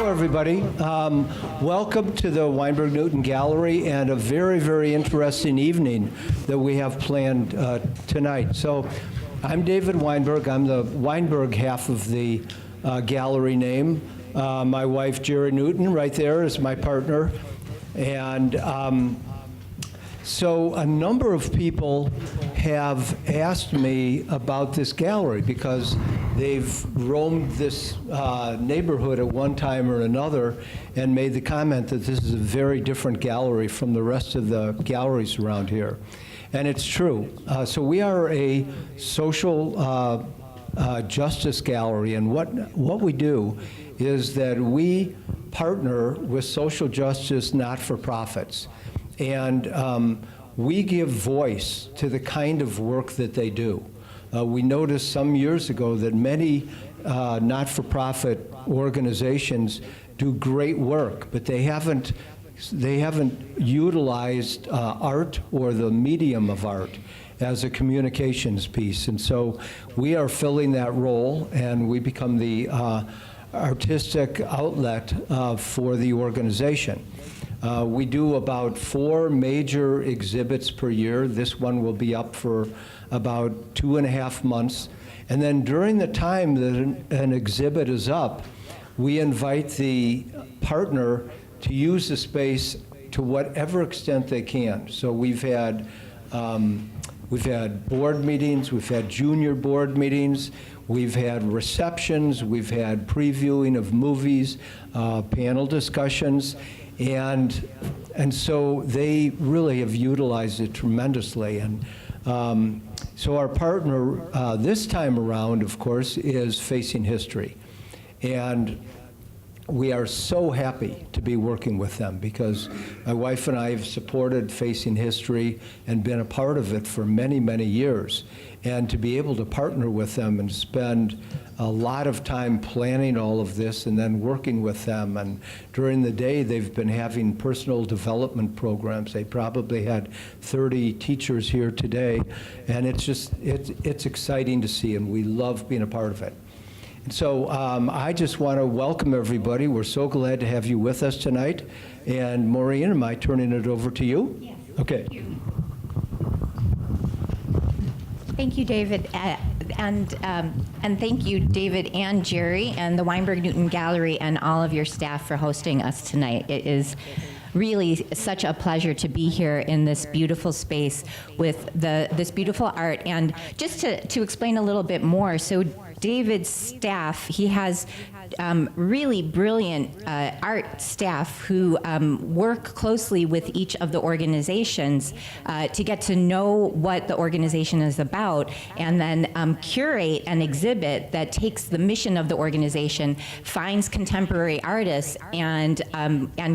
Hello, everybody. Welcome to the Weinberg Newton Gallery and a very, very interesting evening that we have planned tonight. So I'm David Weinberg. I'm the Weinberg half of the gallery name. My wife, Jerry Newton, right there is my partner. And so a number of people have asked me about this gallery because they've roamed this neighborhood at one time or another and made the comment that this is a very different gallery from the rest of the galleries around here. And it's true. So we are a social justice gallery, and what we do is that we partner with social justice not-for-profits. And we give voice to the kind of work that they do. We noticed some years ago that many not-for-profit organizations do great work, but they haven't utilized art or the medium of art as a communications piece. And so we are filling that role, and we become the artistic outlet for the organization. We do about 4 major exhibits per year. This one will be up for about 2.5 months. And then during the time that an exhibit is up, we invite the partner to use the space to whatever extent they can. So we've had board meetings, we've had junior board meetings, we've had receptions, we've had previewing of movies, panel discussions, and so they really have utilized it tremendously. And so our partner this time around, of course, is Facing History. And we are so happy to be working with them because my wife and I have supported Facing History and been a part of it for many, many years. And to be able to partner with them and spend a lot of time planning all of this and then working with them. And during the day, they've been having personal development programs. They probably had 30 teachers here today. And it's exciting to see, and we love being a part of it. So I just want to welcome everybody. We're so glad to have you with us tonight. And Maureen, am I turning it over to you? Yes. Okay. Thank you, David. And thank you, David and Jerry and the Weinberg Newton Gallery and all of your staff for hosting us tonight. It is really such a pleasure to be here in this beautiful space with this beautiful art. And just to explain a little bit more, so David's staff, he has really brilliant art staff who work closely with each of the organizations to get to know what the organization is about, and then curate an exhibit that takes the mission of the organization, finds contemporary artists, and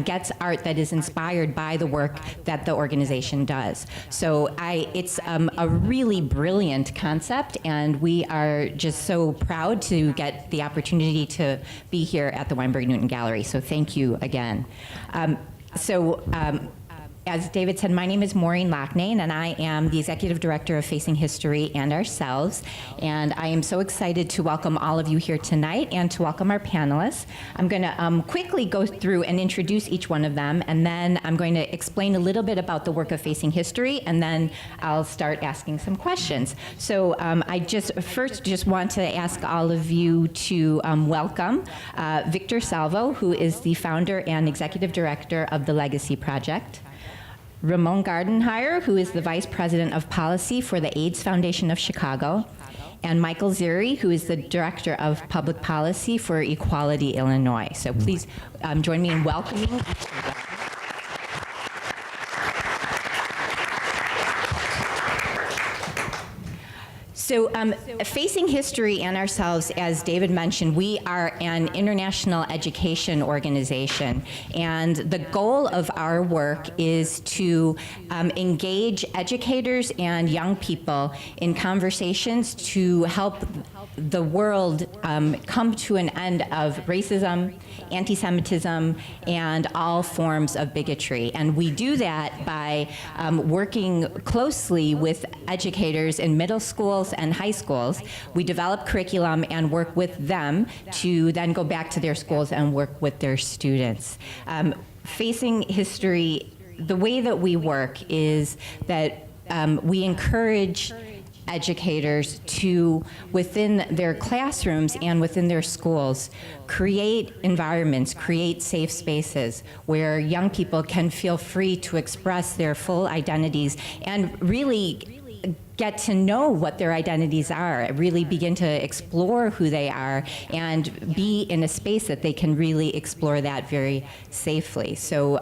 gets art that is inspired by the work that the organization does. So it's a really brilliant concept, and we are just so proud to get the opportunity to be here at the Weinberg Newton Gallery. So thank you again. As David said, my name is Maureen Locknane, and I am the Executive Director of Facing History and Ourselves. And I am so excited to welcome all of you here tonight and to welcome our panelists. I'm going to quickly go through and introduce each one of them, and then I'm going to explain a little bit about the work of Facing History, and then I'll start asking some questions. So I first want to ask all of you to welcome Victor Salvo, who is the founder and Executive Director of the Legacy Project. Ramon Gardenhire, who is the Vice President of Policy for the AIDS Foundation of Chicago, and Michael Ziri, who is the Director of Public Policy for Equality Illinois. So please join me in welcoming each of them. So Facing History and Ourselves, as David mentioned, we are an international education organization, and the goal of our work is to engage educators and young people in conversations to help the world come to an end of racism, anti-Semitism, and all forms of bigotry. And we do that by working closely with educators in middle schools and high schools. We develop curriculum and work with them to then go back to their schools and work with their students. Facing history, the way that we work is that we encourage educators to, within their classrooms and within their schools, create environments, create safe spaces where young people can feel free to express their full identities and really get to know what their identities are, really begin to explore who they are, and be in a space that they can really explore that very safely. So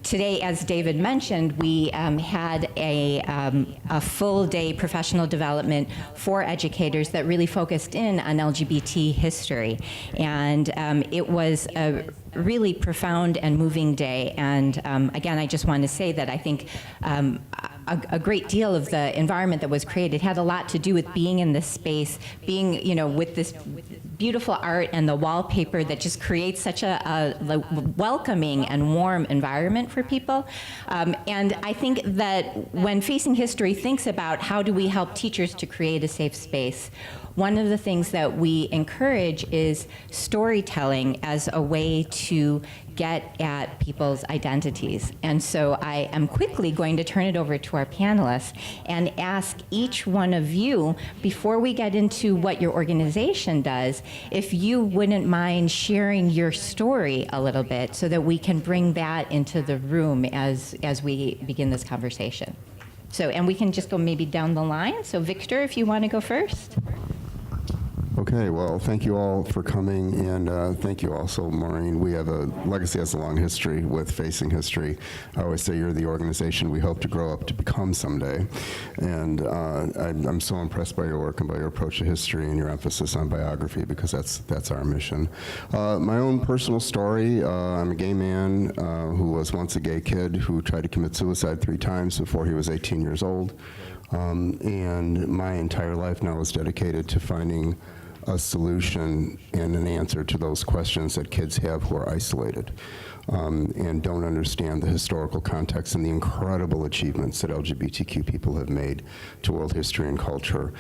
today, as David mentioned, we had a full day professional development for educators that really focused in on LGBT history. And it was a really profound and moving day. And again, I just want to say that I think a great deal of the environment that was created had a lot to do with being in this space, being, with this beautiful art and the wallpaper that just creates such a welcoming and warm environment for people. And I think that when Facing History thinks about how do we help teachers to create a safe space, one of the things that we encourage is storytelling as a way to get at people's identities. And so I am quickly going to turn it over to our panelists and ask each one of you, before we get into what your organization does, if you wouldn't mind sharing your story a little bit so that we can bring that into the room as we begin this conversation. So, and we can just go maybe down the line. So Victor, if you want to go first. Okay, well, thank you all for coming, and thank you also, Maureen. We have Legacy has a long history with Facing History. I always say you're the organization we hope to grow up to become someday, and I'm so impressed by your work and by your approach to history and your emphasis on biography, because that's our mission. My own personal story, I'm a gay man who was once a gay kid who tried to commit suicide 3 times before he was 18 years old, and my entire life now is dedicated to finding a solution and an answer to those questions that kids have who are isolated and don't understand the historical context and the incredible achievements that LGBTQ people have made to world history and culture.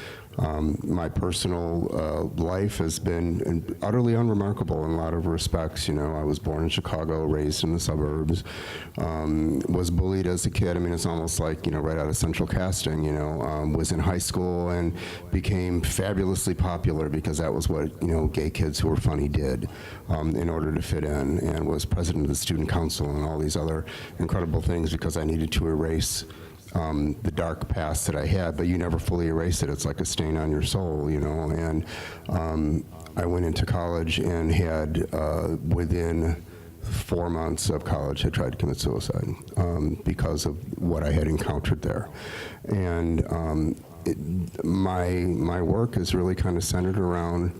My personal life has been utterly unremarkable in a lot of respects. I was born in Chicago, raised in the suburbs, was bullied as a kid. I mean, it's almost like, right out of central casting, was in high school and became fabulously popular because that was what, gay kids who were funny did in order to fit in, and was president of the student council and all these other incredible things because I needed to erase the dark past that I had, but you never fully erase it. It's like a stain on your soul, and I went into college and had, within 4 months of college, had tried to commit suicide because of what I had encountered there. And my work is really kind of centered around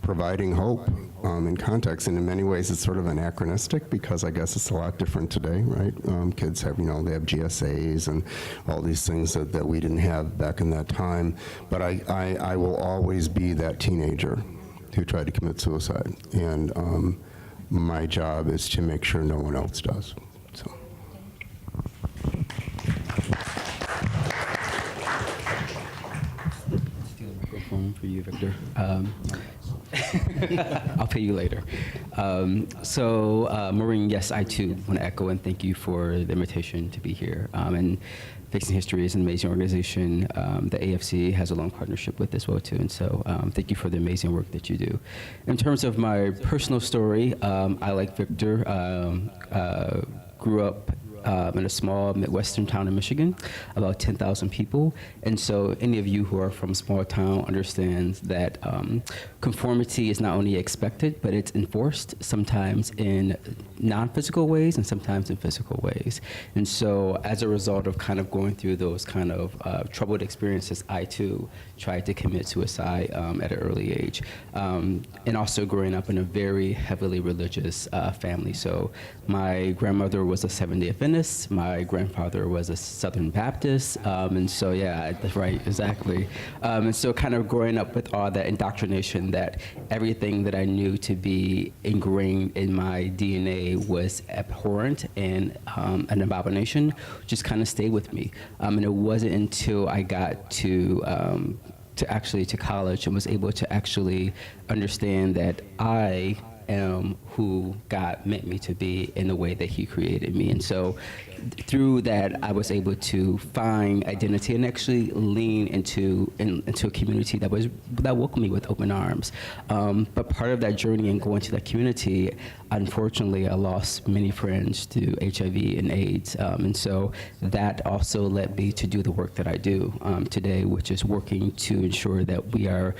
providing hope in context, and in many ways it's sort of anachronistic because I guess it's a lot different today, right? Kids have, they have GSAs and all these things that we didn't have back in that time, but I will always be that teenager who tried to commit suicide, and my job is to make sure no one else does. So. Steal a microphone for you, Victor. I'll pay you later. Maureen, yes, I too want to echo and thank you for the invitation to be here. And Facing History is an amazing organization. The AFC has a long partnership with as well too, and so thank you for the amazing work that you do. In terms of my personal story, I, like Victor, grew up in a small Midwestern town in Michigan, about 10,000 people. And so any of you who are from a small town understands that conformity is not only expected, but it's enforced, sometimes in non-physical ways and sometimes in physical ways. And so as a result of kind of going through those kind of troubled experiences, I too tried to commit suicide at an early age. And also growing up in a very heavily religious family. So my grandmother was a Seventh-day Adventist. Adventist. My grandfather was a Southern Baptist. And so, yeah, that's right, exactly. And so kind of growing up with all that indoctrination, that everything that I knew to be ingrained in my DNA was abhorrent and an abomination, just kind of stayed with me. And it wasn't until I got to college and was able to actually understand that I am who God meant me to be in the way that He created me. And so through that, I was able to find identity and actually lean into a community that welcomed me with open arms. But part of that journey and going to that community, unfortunately, I lost many friends to HIV and AIDS. And so that also led me to do the work that I do today, which is working to ensure that we are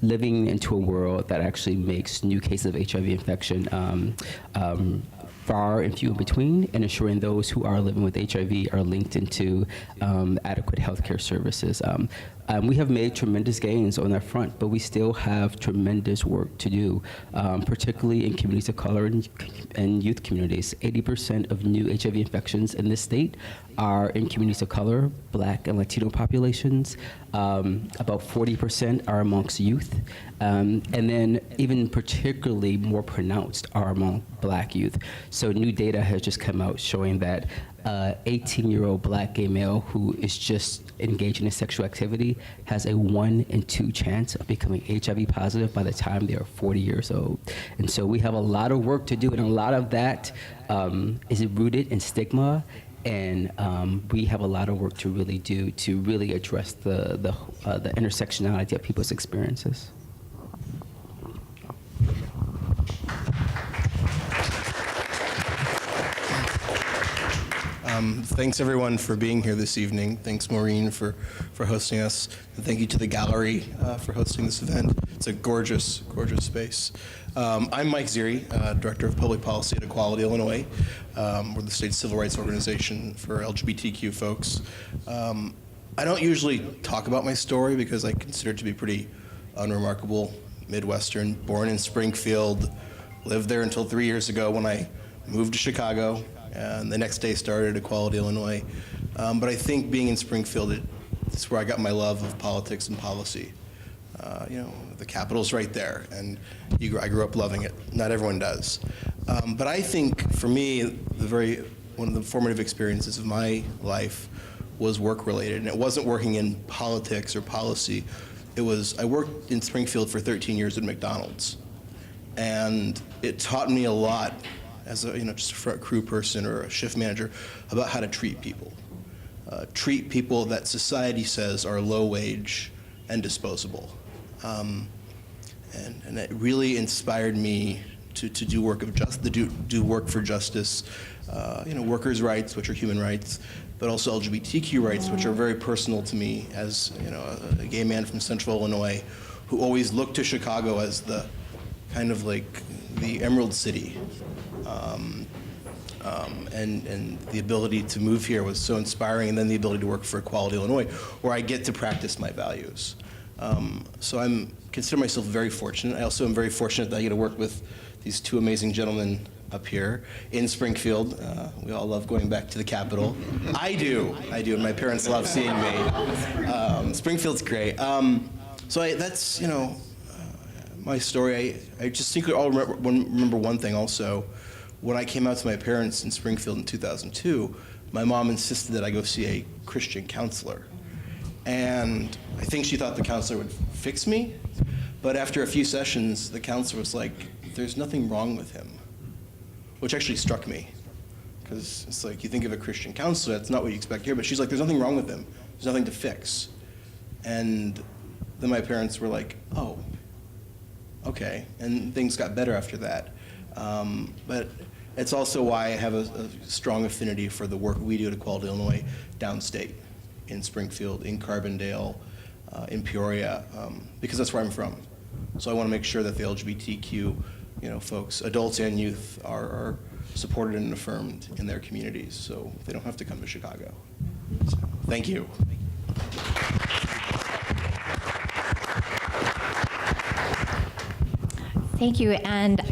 living into a world that actually makes new cases of HIV infection far and few in between, and ensuring those who are living with HIV are linked into adequate healthcare services. We have made tremendous gains on that front, but we still have tremendous work to do, particularly in communities of color and youth communities. 80% of new HIV infections in this state are in communities of color, Black and Latino populations. About 40% are amongst youth. And then even particularly more pronounced are among Black youth. So new data has just come out showing that 18-year-old Black gay male who is just engaging in sexual activity has a 1 in 2 chance of becoming HIV positive by the time they are 40 years old. And so we have a lot of work to do, and a lot of that is rooted in stigma. And we have a lot of work to really do to really address the intersectionality of people's experiences. Thanks everyone for being here this evening. Thanks Maureen for hosting us. And thank you to the gallery for hosting this event. It's a gorgeous, gorgeous space. I'm Mike Ziri, Director of Public Policy at Equality Illinois. We're the state's civil rights organization for LGBTQ folks. I don't usually talk about my story because I consider it to be pretty unremarkable. Midwestern, born in Springfield, lived there until 3 years ago when I moved to Chicago, and the next day started Equality Illinois. But I think being in Springfield, it's where I got my love of politics and policy. The Capitol's right there, and I grew up loving it. Not everyone does. But I think for me, one of the formative experiences of my life was work-related, and it wasn't working in politics or policy. I worked in Springfield for 13 years at McDonald's, and it taught me a lot as just a front crew person or a shift manager about how to treat people. Treat people that society says are low wage and disposable. And it really inspired me to do work do work for justice, workers' rights, which are human rights, but also LGBTQ rights, which are very personal to me as a gay man from Central Illinois, who always looked to Chicago as the kind of like the Emerald City. And the ability to move here was so inspiring, and then the ability to work for Equality Illinois, where I get to practice my values. So I consider myself very fortunate. I also am very fortunate that I get to work with these two amazing gentlemen up here in Springfield. We all love going back to the Capitol. I do, and my parents love seeing me. Springfield's great. That's my story. I just secretly remember one thing also. When I came out to my parents in Springfield in 2002, my mom insisted that I go see a Christian counselor. And I think she thought the counselor would fix me, but after a few sessions, the counselor was like, "There's nothing wrong with him," which actually struck me, because it's like, you think of a Christian counselor, that's not what you expect here, but she's like, "There's nothing wrong with him. There's nothing to fix." And then my parents were like, "Oh, okay," and things got better after that. But it's also why I have a strong affinity for the work we do at Equality Illinois downstate, in Springfield, in Carbondale, in Peoria, because that's where I'm from. So I want to make sure that the LGBTQ, folks, adults and youth, are supported and affirmed in their communities, so they don't have to come to Chicago. So, thank you. Thank you, and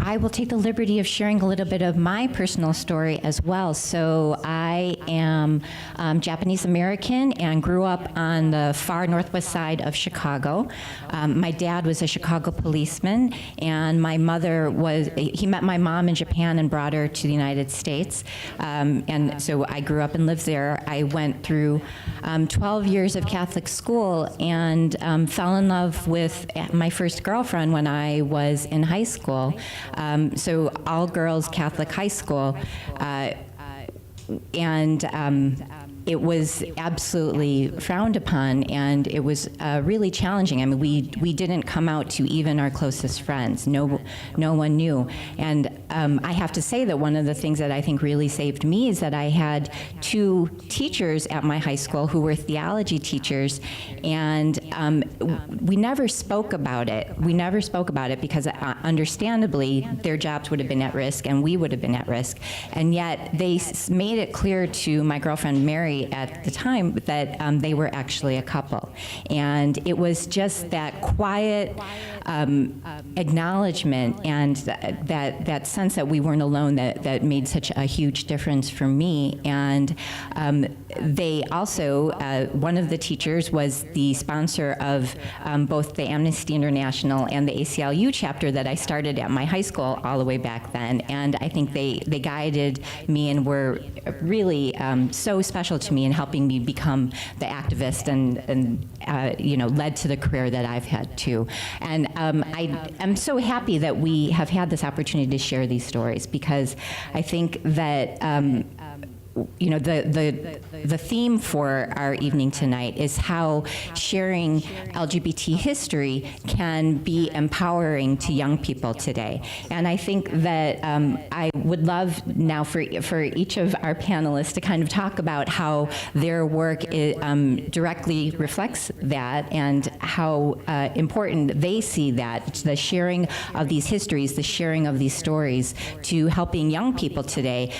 I will take the liberty of sharing a little bit of my personal story as well. So I am Japanese American and grew up on the far northwest side of Chicago. My dad was a Chicago policeman, and my mother he met my mom in Japan and brought her to the United States. And so I grew up and lived there. I went through 12 years of Catholic school and fell in love with my first girlfriend when I was in high school. So all girls Catholic high school, and it was absolutely frowned upon, and it was really challenging. I mean, we didn't come out to even our closest friends. No one knew. And I have to say that one of the things that I think really saved me is that I had two teachers at my high school who were theology teachers, and we never spoke about it. We never spoke about it because understandably their jobs would have been at risk and we would have been at risk. And yet they made it clear to my girlfriend Mary at the time that they were actually a couple. And it was just that quiet acknowledgement and that sense that we weren't alone that made such a huge difference for me. And they also, one of the teachers was the sponsor of both the Amnesty International and the ACLU chapter that I started at my high school all the way back then. And I think they guided me and were really so special to me in helping me become the activist and led to the career that I've had too. And I am so happy that we have had this opportunity to share these stories, because I think that the theme for our evening tonight is how sharing LGBT history can be empowering to young people today. And I think that I would love now for each of our panelists to kind of talk about how their work directly reflects that and how important they see that, the sharing of these histories, the sharing of these stories, to helping young people today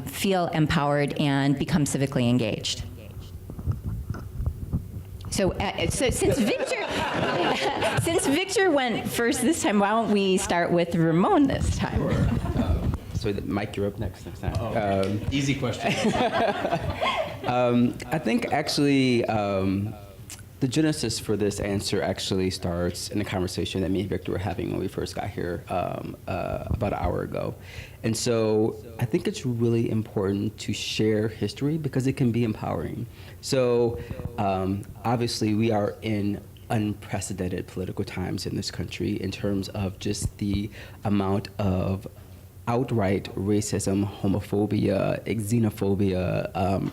feel empowered and become civically engaged. So since Victor went first this time, why don't we start with Ramon this time? So Mike, you're up next time. Oh, easy question. I think actually the genesis for this answer actually starts in a conversation that me and Victor were having when we first got here about an hour ago. And so I think it's really important to share history because it can be empowering. So obviously we are in unprecedented political times in this country in terms of just the amount of outright racism, homophobia, xenophobia,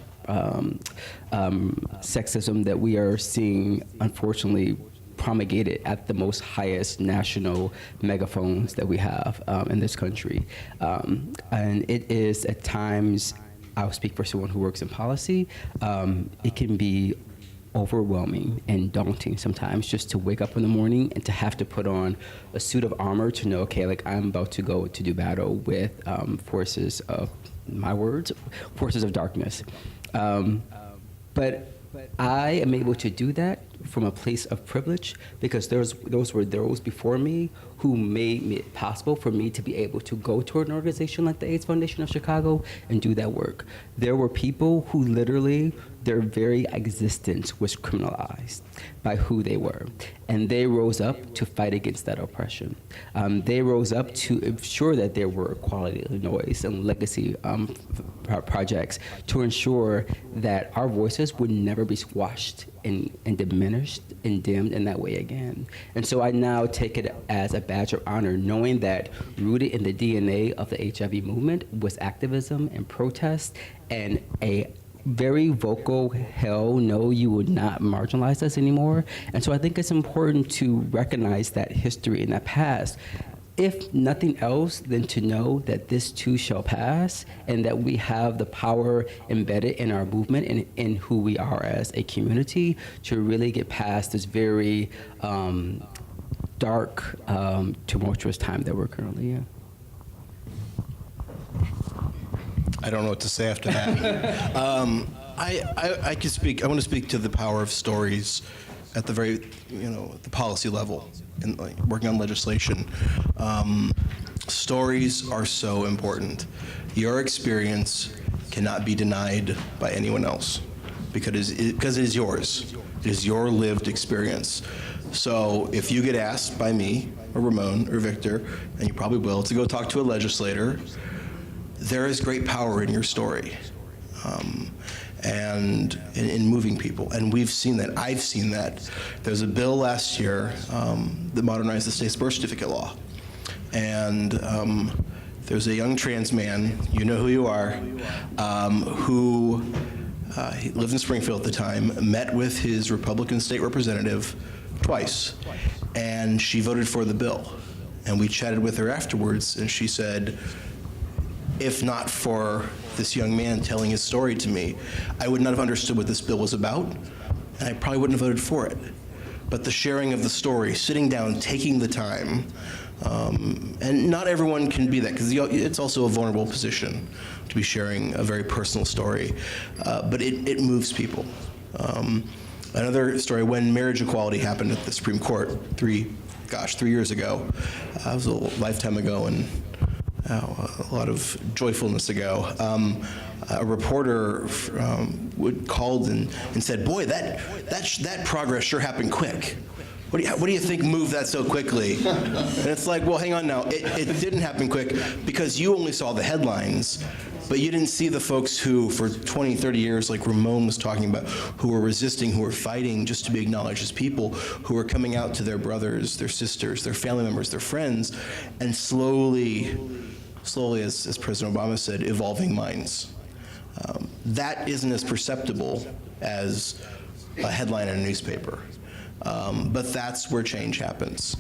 sexism that we are seeing, unfortunately, promulgated at the most highest national megaphones that we have in this country. And it is at times, I'll speak for someone who works in policy, it can be overwhelming and daunting sometimes just to wake up in the morning and to have to put on a suit of armor to know, okay, like I'm about to go to do battle with forces of, my words, forces of darkness. But I am able to do that from a place of privilege because those were those before me who made it possible for me to be able to go to an organization like the AIDS Foundation of Chicago and do that work. There were people who literally, their very existence was criminalized by who they were. And they rose up to fight against that oppression. They rose up to ensure that there were equality of noise and legacy projects to ensure that our voices would never be squashed and diminished and dimmed in that way again. And so I now take it as a badge of honor, knowing that rooted in the DNA of the HIV movement was activism and protest and a very vocal, hell no, you would not marginalize us anymore. And so I think it's important to recognize that history and that past. If nothing else, than to know that this too shall pass and that we have the power embedded in our movement and in who we are as a community to really get past this very dark, tumultuous time that we're currently in. I don't know what to say after that. I can speak. I want to speak to the power of stories at the very, the policy level and working on legislation. Stories are so important. Your experience cannot be denied by anyone else because it is yours. It is your lived experience. So if you get asked by me or Ramon or Victor, and you probably will, to go talk to a legislator, there is great power in your story and in moving people. And we've seen that. I've seen that. There's a bill last year that modernized the state's birth certificate law. And there's a young trans man, you know who you are, who he lived in Springfield at the time, met with his Republican state representative twice, and she voted for the bill. And we chatted with her afterwards, and she said, if not for this young man telling his story to me, I would not have understood what this bill was about, and I probably wouldn't have voted for it. But the sharing of the story, sitting down, taking the time, and not everyone can be that, because it's also a vulnerable position to be sharing a very personal story, but it moves people. Another story, when marriage equality happened at the Supreme Court 3 years ago, it was a lifetime ago, and a lot of joyfulness ago, a reporter called and said, boy, that progress sure happened quick. What do you think moved that so quickly? And it's like, well, hang on now. It didn't happen quick because you only saw the headlines, but you didn't see the folks who, for 20, 30 years, like Ramon was talking about, who were resisting, who were fighting just to be acknowledged as people, who were coming out to their brothers, their sisters, their family members, their friends, and slowly, as President Obama said, evolving minds. That isn't as perceptible as a headline in a newspaper. But that's where change happens.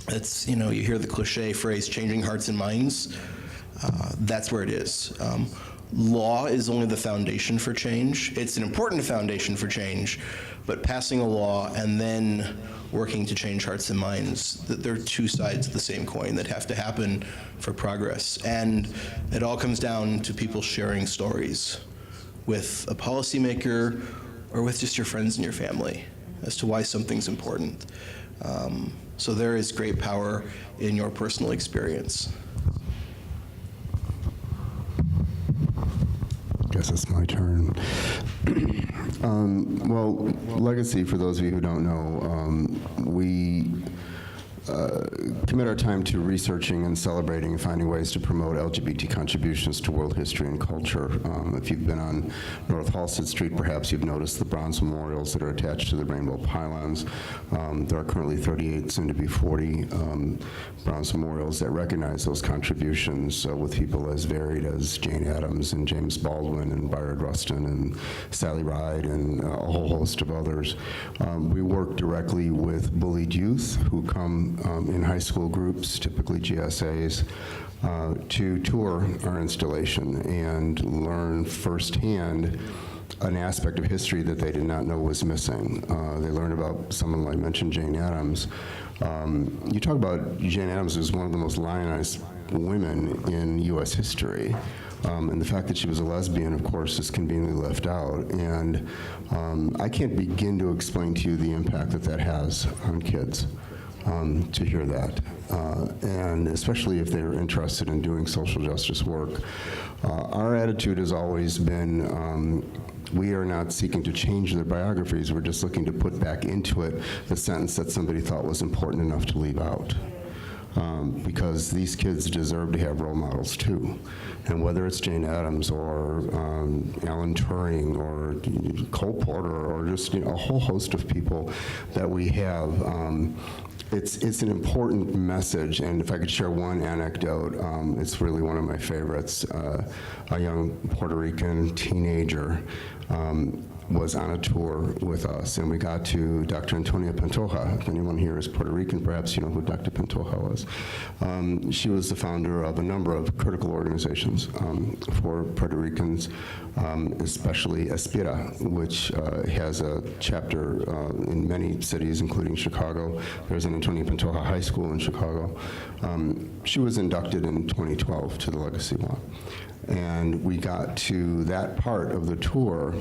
It's, you hear the cliche phrase, changing hearts and minds. That's where it is. Law is only the foundation for change. It's an important foundation for change, but passing a law and then working to change hearts and minds, they're two sides of the same coin that have to happen for progress. And it all comes down to people sharing stories with a policymaker or with just your friends and your family as to why something's important. So there is great power in your personal experience. Guess it's my turn. Well, Legacy, for those of you who don't know, we commit our time to researching and celebrating and finding ways to promote LGBT contributions to world history and culture. If you've been on North Halsted Street, perhaps you've noticed the bronze memorials that are attached to the rainbow pylons. There are currently 38, soon to be 40, bronze memorials that recognize those contributions with people as varied as Jane Addams and James Baldwin and Bayard Rustin and Sally Ride and a whole host of others. We work directly with bullied youth who come in high school groups, typically GSAs, to tour our installation and learn firsthand an aspect of history that they did not know was missing. They learn about someone like, mentioned Jane Addams. You talk about Jane Addams as one of the most lionized women in U.S. history. And the fact that she was a lesbian, of course, is conveniently left out. And I can't begin to explain to you the impact that has on kids. To hear that, and especially if they're interested in doing social justice work. Our attitude has always been, we are not seeking to change their biographies, we're just looking to put back into it the sentence that somebody thought was important enough to leave out. Because these kids deserve to have role models too. And whether it's Jane Addams or Alan Turing or Cole Porter or just a whole host of people that we have, it's an important message. And if I could share one anecdote, it's really one of my favorites. A young Puerto Rican teenager was on a tour with us, and we got to Dr. Antonia Pantoja. If anyone here is Puerto Rican, perhaps you know who Dr. Pantoja was. She was the founder of a number of critical organizations for Puerto Ricans, especially Aspira, which has a chapter in many cities, including Chicago. There's an Antonia Pantoja High School in Chicago. She was inducted in 2012 to the Legacy Walk. And we got to that part of the tour,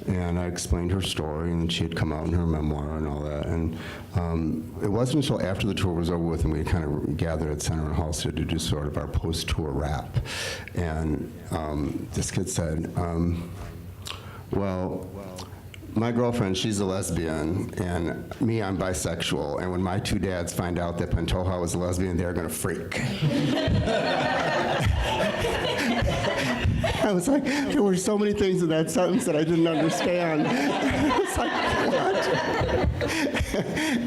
and and I explained her story, and she had come out in her memoir and all that. And it wasn't until after the tour was over with and we kind of gathered at Center and Halstead to do sort of our post-tour wrap. And this kid said, well, my girlfriend, she's a lesbian, and me, I'm bisexual, and when my two dads find out that Pantoja was a lesbian, they're gonna freak. I was like, there were so many things in that sentence that I didn't understand. I was like, what?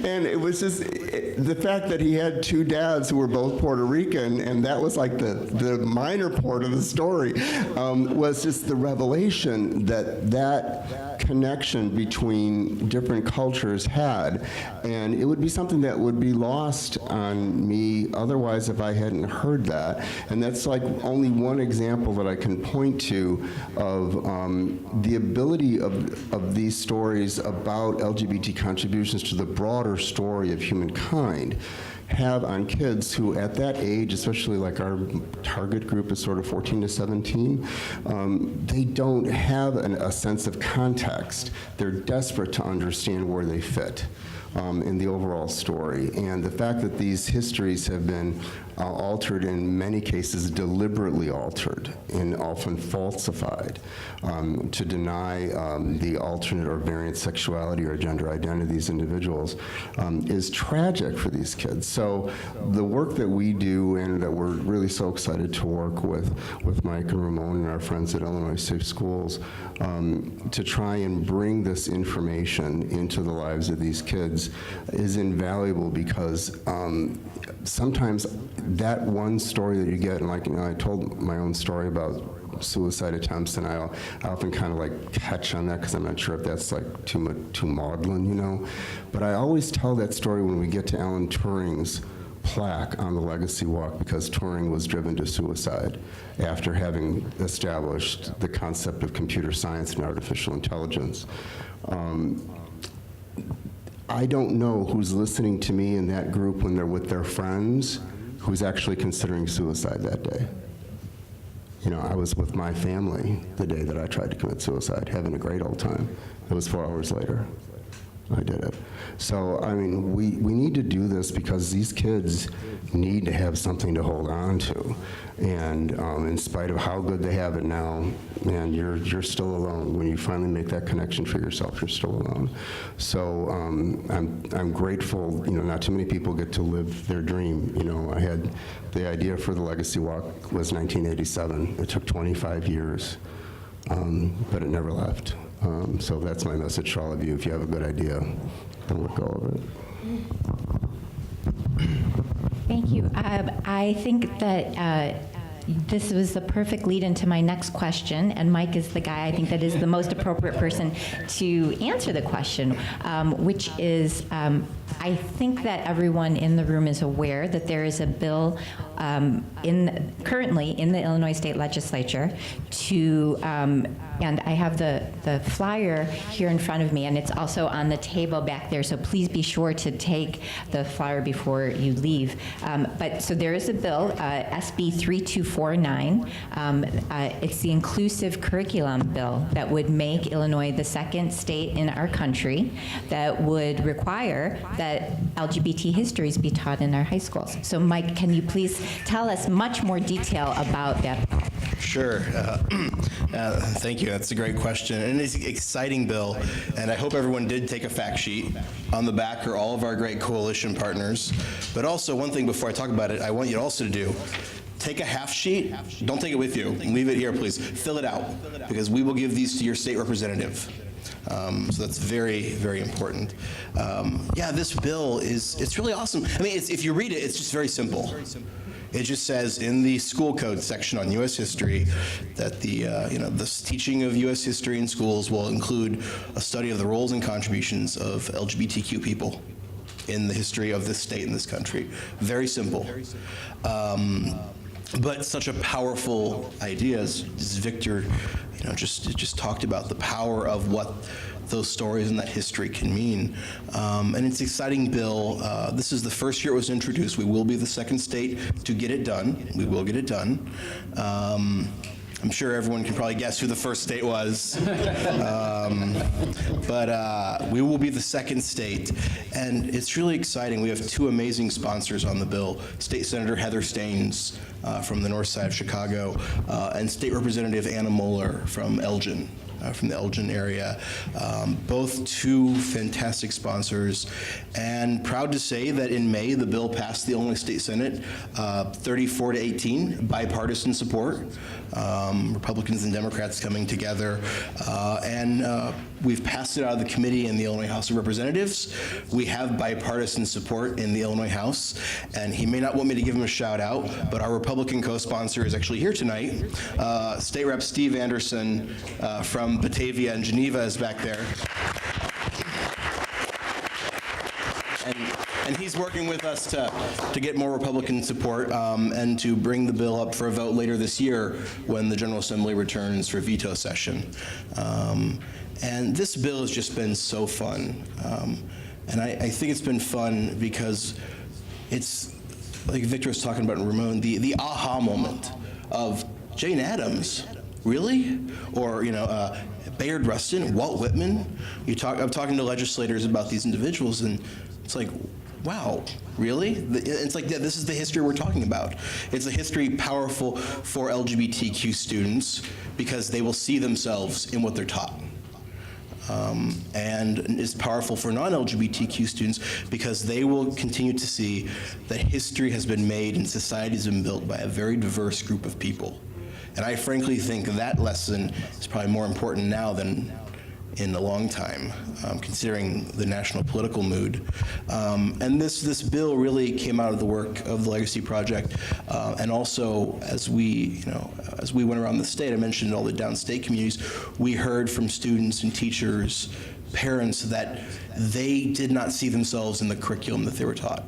And it was just the fact that he had two dads who were both Puerto Rican, and that was like the minor part of the story, was just the revelation that connection between different cultures had. And it would be something that would be lost on me otherwise if I hadn't heard that. And that's like only one example that I can point to of the ability of these stories about LGBT contributions to the broader story of humankind have on kids who at that age, especially like our target group is sort of 14 to 17, they don't have a sense of context. They're desperate to understand where they fit in the overall story. And the fact that these histories have been altered, in many cases deliberately altered and often falsified to deny the alternate or variant sexuality or gender identity of these individuals is tragic for these kids. So the work that we do, and that we're really so excited to work with Mike and Ramon and our friends at Illinois Safe Schools to try and bring this information into the lives of these kids is invaluable, because sometimes that one story that you get, and like, you know, I told my own story about suicide attempts, and I often kind of like catch on that because I'm not sure if that's like too maudlin, you know. But I always tell that story when we get to Alan Turing's plaque on the Legacy Walk, because Turing was driven to suicide after having established the concept of computer science and artificial intelligence. I don't know who's listening to me in that group when they're with their friends who's actually considering suicide that day. You know, I was with my family the day that I tried to commit suicide, having a great old time. It was 4 hours later I did it. So, I mean, we need to do this because these kids need to have something to hold on to. And in spite of how good they have it now, man, you're still alone. When you finally make that connection for yourself, you're still alone. So I'm grateful, you know, not too many people get to live their dream. You know, I had the idea for the Legacy Walk was 1987. It took 25 years, but it never left. So that's my message to all of you. If you have a good idea, don't let go of it. Thank you. I think that this was the perfect lead into my next question, and Mike is the guy I think that is the most appropriate person to answer the question, which is, I think that everyone in the room is aware that there is a bill currently in the Illinois State Legislature to, and I have the flyer here in front of me, and it's also on the table back there, so please be sure to take the flyer before you leave. But so there is a bill, SB 3249. It's the Inclusive Curriculum Bill that would make Illinois the second state in our country that would require that LGBT histories be taught in our high schools. So Mike, can you please tell us much more detail about that bill? Sure. Thank you. That's a great question. And it's an exciting bill. And I hope everyone did take a fact sheet. On the back are all of our great coalition partners. But also, one thing before I talk about it, I want you also to do, take a half sheet. Don't take it with you. Leave it here, please. Fill it out, because we will give these to your state representative. So that's very, very important. Yeah, this bill it's really awesome. I mean, if you read it, it's just very simple. It just says in the school code section on U.S. history that the teaching of U.S. history in schools will include a study of the roles and contributions of LGBTQ people in the history of this state and this country. Very simple. But such a powerful idea, as Victor, just talked about the power of what those stories and that history can mean. And it's an exciting bill. This is the first year it was introduced. We will be the second state to get it done. We will get it done. I'm sure everyone can probably guess who the first state was. But we will be the second state. And it's really exciting. We have two amazing sponsors on the bill, State Senator Heather Staines from the north side of Chicago, and State Representative Anna Moeller from Elgin. From the Elgin area. Both two fantastic sponsors, and proud to say that in May the bill passed the Illinois State Senate 34-18, bipartisan support. Republicans and Democrats coming together, and we've passed it out of the committee in the Illinois House of Representatives. We have bipartisan support in the Illinois House, and he may not want me to give him a shout out, but our Republican co-sponsor is actually here tonight. State Rep Steve Anderson from Batavia and Geneva is back there. And he's working with us to get more Republican support and to bring the bill up for a vote later this year when the General Assembly returns for veto session. And this bill has just been so fun. And I think it's been fun because it's, like Victor was talking about, Ramon, the aha moment of Jane Addams, really? Or, Bayard Rustin, Walt Whitman. I'm talking to legislators about these individuals, and it's like, wow, really? It's like, yeah, this is the history we're talking about. It's a history powerful for LGBTQ students because they will see themselves in what they're taught. And it's powerful for non-LGBTQ students because they will continue to see that history has been made and society has been built by a very diverse group of people. And I frankly think that lesson is probably more important now than in a long time, considering the national political mood. And this bill really came out of the work of the Legacy Project, and also as we went around the state, I mentioned all the downstate communities, we heard from students and teachers, parents, that they did not see themselves in the curriculum that they were taught.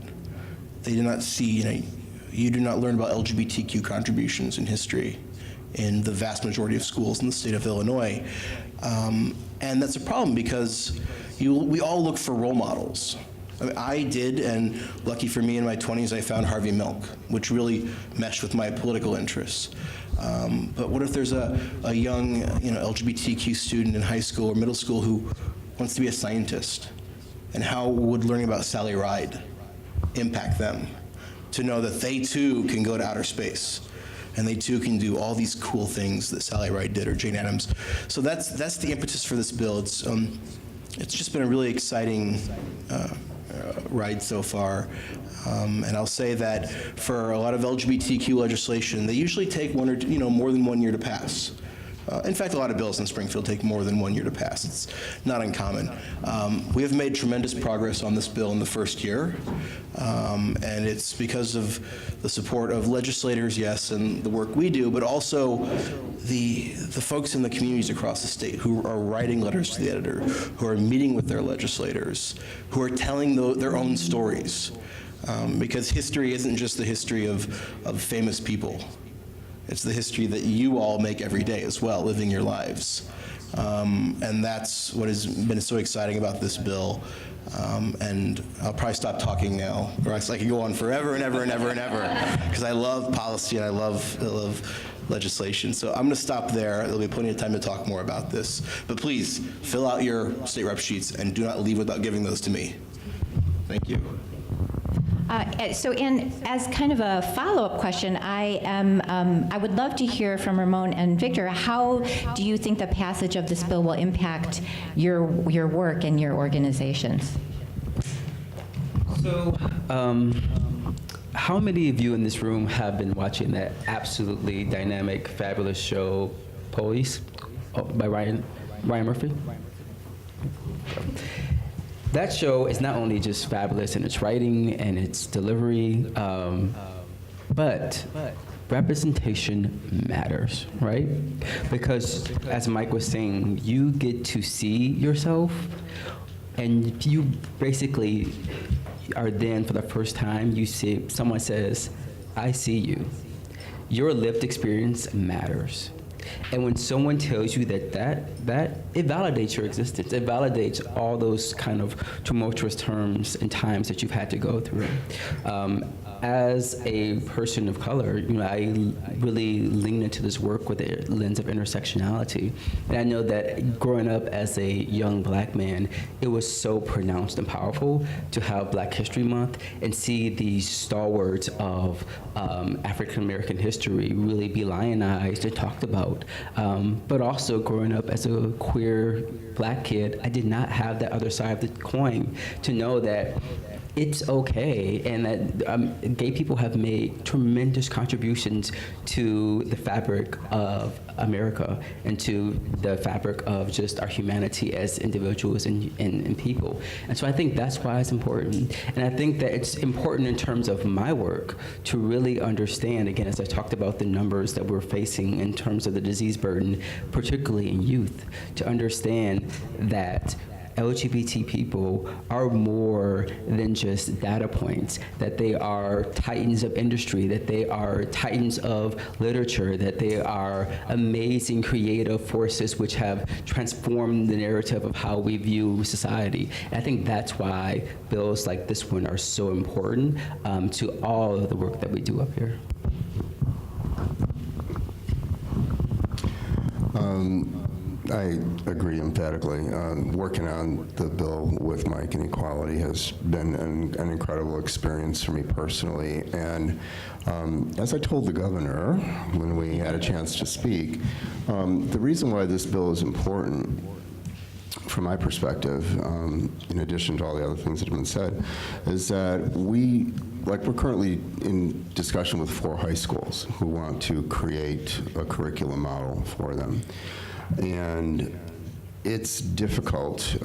They did not see, you do not learn about LGBTQ contributions in history in the vast majority of schools in the state of Illinois. And that's a problem because we all look for role models. I did, and lucky for me in my 20s, I found Harvey Milk, which really meshed with my political interests. But what if there's a young LGBTQ student in high school or middle school who wants to be a scientist? And how would learning about Sally Ride impact them to know that they too can go to outer space? And they too can do all these cool things that Sally Ride did or Jane Addams. So that's the impetus for this bill. It's just been a really exciting ride so far. And I'll say that for a lot of LGBTQ legislation, they usually take one or more than 1 year to pass. In fact, a lot of bills in Springfield take more than 1 year to pass. It's not uncommon. We have made tremendous progress on this bill in the first year, and it's because of the support of legislators, yes, and the work we do, but also the folks in the communities across the state who are writing letters to the editor, who are meeting with their legislators, who are telling their own stories, because history isn't just the history of famous people. It's the history that you all make every day as well, living your lives. And that's what has been so exciting about this bill. And I'll probably stop talking now, or else I can go on forever and ever and ever and ever, because I love policy and I love legislation. So I'm going to stop there. There'll be plenty of time to talk more about this. But please, fill out your state rep sheets and do not leave without giving those to me. Thank you. So, as kind of a follow-up question, I would love to hear from Ramon and Victor. How do you think the passage of this bill will impact your work and your organizations? So, how many of you in this room have been watching that absolutely dynamic, fabulous show, Police, by Ryan Murphy? That show is not only just fabulous in its writing and its delivery, but representation matters, right? Because as Mike was saying, you get to see yourself, and you basically are then, for the first time, you see someone says, I see you. Your lived experience matters. And when someone tells you that it validates your existence. It validates all those kind of tumultuous terms and times that you've had to go through. As a person of color, I really lean into this work with a lens of intersectionality. And I know that growing up as a young black man, it was so pronounced and powerful to have Black History Month and see these stalwarts of African American history really be lionized and talked about. But also growing up as a queer black kid, I did not have that other side of the coin to know that it's okay, and that gay people have made tremendous contributions to the fabric of America and to the fabric of just our humanity as individuals and people. And so I think that's why it's important. And I think that it's important in terms of my work to really understand, again, as I talked about the numbers that we're facing in terms of the disease burden, particularly in youth, to understand that LGBT people are more than just data points, that they are titans of industry, that they are titans of literature, that they are amazing creative forces which have transformed the narrative of how we view society. And I think that's why bills like this one are so important to all of the work that we do up here. I agree emphatically. Working on the bill with Mike and equality has been an incredible experience for me personally. And as I told the governor when we had a chance to speak, the reason why this bill is important from my perspective, in addition to all the other things that have been said, is that we're currently in discussion with 4 high schools who want to create a curriculum model for them. And it's difficult.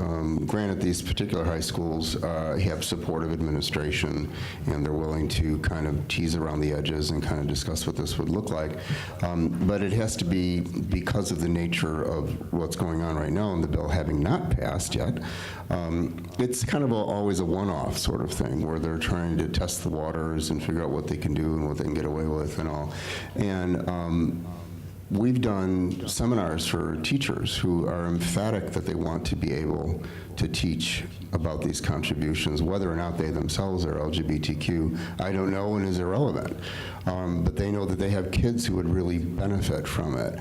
Granted, these particular high schools have supportive administration, and they're willing to kind of tease around the edges and kind of discuss what this would look like. But it has to be because of the nature of what's going on right now, and the bill having not passed yet. It's kind of always a one-off sort of thing where they're trying to test the waters and figure out what they can do and what they can get away with and all. And we've done seminars for teachers who are emphatic that they want to be able to teach about these contributions. Whether or not they themselves are LGBTQ, I don't know, and is irrelevant. But they know that they have kids who would really benefit from it.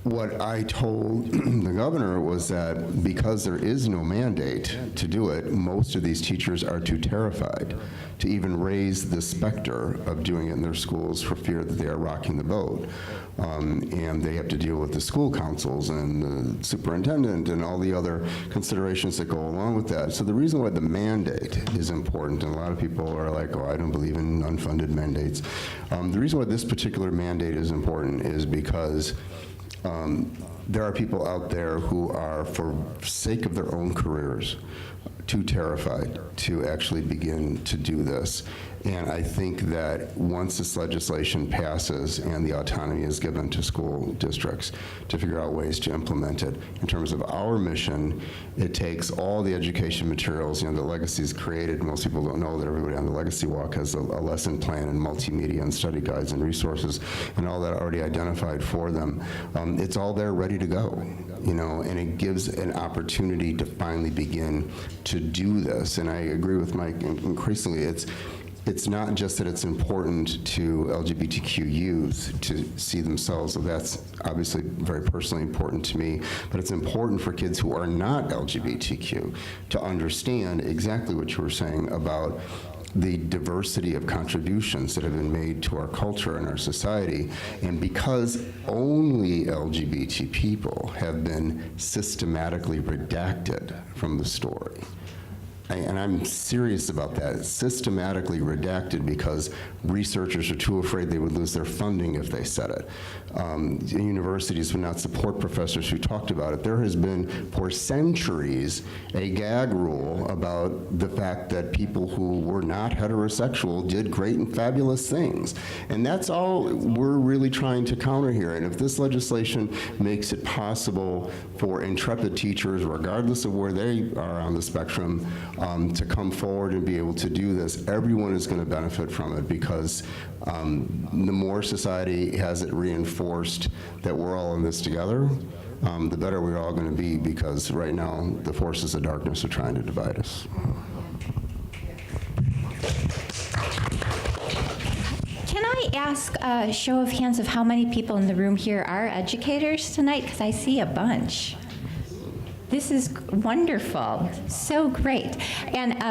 What I told the governor was that because there is no mandate to do it, most of these teachers are too terrified to even raise the specter of doing it in their schools for fear that they are rocking the boat. And they have to deal with the school councils and the superintendent and all the other considerations that go along with that. So the reason why the mandate is important, and a lot of people are like, oh, I don't believe in unfunded mandates. The reason why this particular mandate is important is because there are people out there who are, for sake of their own careers, too terrified to actually begin to do this. And I think that once this legislation passes and the autonomy is given to school districts to figure out ways to implement it, in terms of our mission, it takes all the education materials, the Legacy's created. Most people don't know that everybody on the Legacy Walk has a lesson plan and multimedia and study guides and resources and all that already identified for them. It's all there ready to go, and it gives an opportunity to finally begin to do this. And I agree with Mike, increasingly, it's not just that it's important to LGBTQ youth to see themselves, so that's obviously very personally important to me, but it's important for kids who are not LGBTQ to understand exactly what you were saying about the diversity of contributions that have been made to our culture and our society. And because only LGBT people have been systematically redacted from the story, and I'm serious about that, it's systematically redacted because researchers are too afraid they would lose their funding if they said it. Universities would not support professors who talked about it. There has been, for centuries, a gag rule about the fact that people who were not heterosexual did great and fabulous things. And that's all we're really trying to counter here. And if this legislation makes it possible for intrepid teachers, regardless of where they are on the spectrum, to come forward and be able to do this. Everyone is going to benefit from it because the more society has it reinforced that we're all in this together, the better we're all going to be, because right now the forces of darkness are trying to divide us. Can I ask a show of hands of how many people in the room here are educators tonight? Because I see a bunch. This is wonderful, so great. And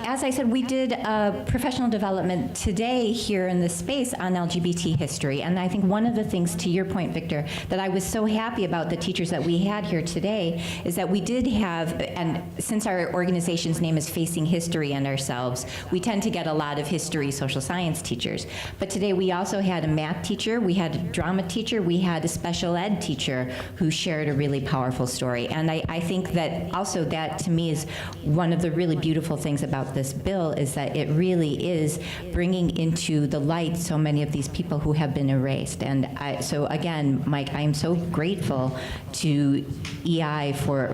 as I said, we did a professional development today here in this space on LGBT history. And I think one of the things, to your point, Victor, that I was so happy about the teachers that we had here today is that we did have, and since our organization's name is Facing History and Ourselves, we tend to get a lot of history, social science teachers. But today we also had a math teacher, we had a drama teacher, we had a special ed teacher who shared a really powerful story. And I think that also that, to me, is one of the really beautiful things about this bill, is that it really is bringing into the light so many of these people who have been erased. And so again, Mike, I am so grateful to EI for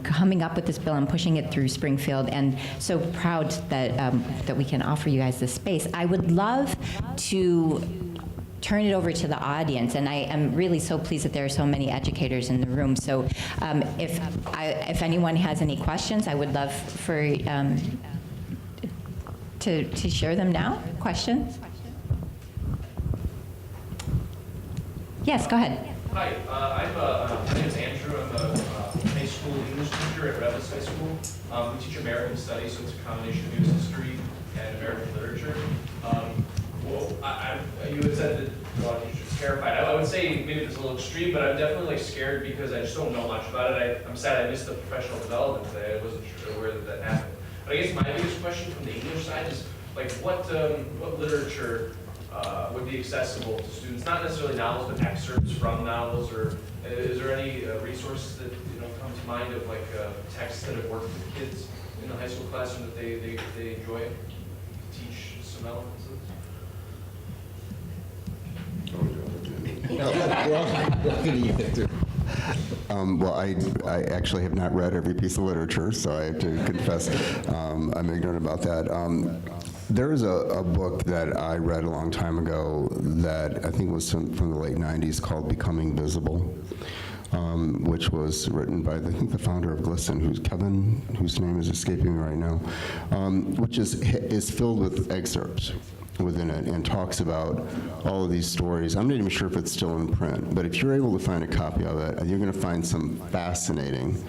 coming up with this bill and pushing it through Springfield, and so proud that that we can offer you guys this space. I would love to turn it over to the audience, and I am really so pleased that there are so many educators in the room. So if anyone has any questions, I would love for to share them now. Questions? Yes, go ahead. Hi, my name is Andrew. I'm a high school English teacher at Rebels High School. We teach American Studies, so it's a combination of U.S. history and American literature. Well, you had said that a lot of teachers are terrified. I would say maybe it's a little extreme, but I'm definitely scared because I just don't know much about it. I'm sad I missed the professional development today. I wasn't sure aware that happened. But I guess my biggest question from the English side is, like, what literature would be accessible to students? Not necessarily novels, but excerpts from novels, or is there any resources that come to mind of like texts that have worked with kids in the high school classroom that they enjoy to teach some elements of? Well, I actually have not read every piece of literature, so I have to confess I'm ignorant about that. There is a book that I read a long time ago that I think was from the late 90s called Becoming Visible, which was written by, I think, the founder of GLSEN, who's Kevin, whose name is escaping me right now, which is filled with excerpts within it and talks about all of these stories. I'm not even sure if it's still in print, but if you're able to find a copy of it, you're going to find some fascinating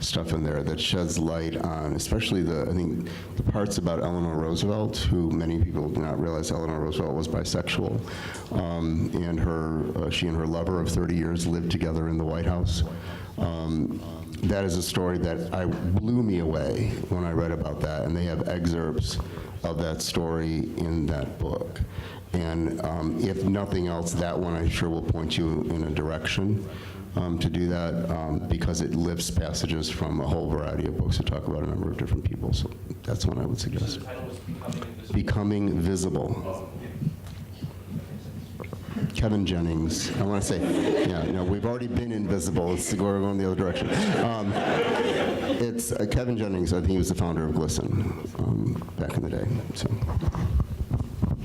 stuff in there that sheds light on, especially I think the parts about Eleanor Roosevelt, who many people do not realize Eleanor Roosevelt was bisexual, and she and her lover of 30 years lived together in the White House. That is a story that blew me away when I read about that, and they have excerpts of that story in that book. And if nothing else, that one I'm sure will point you in a direction to do that, because it lifts passages from a whole variety of books that talk about a number of different people. So that's one I would suggest. The title was Becoming Visible. Kevin Jennings. I want to say, yeah, no, we've already been invisible. It's we're going the other direction. It's Kevin Jennings. I think he was the founder of GLSEN back in the day. So.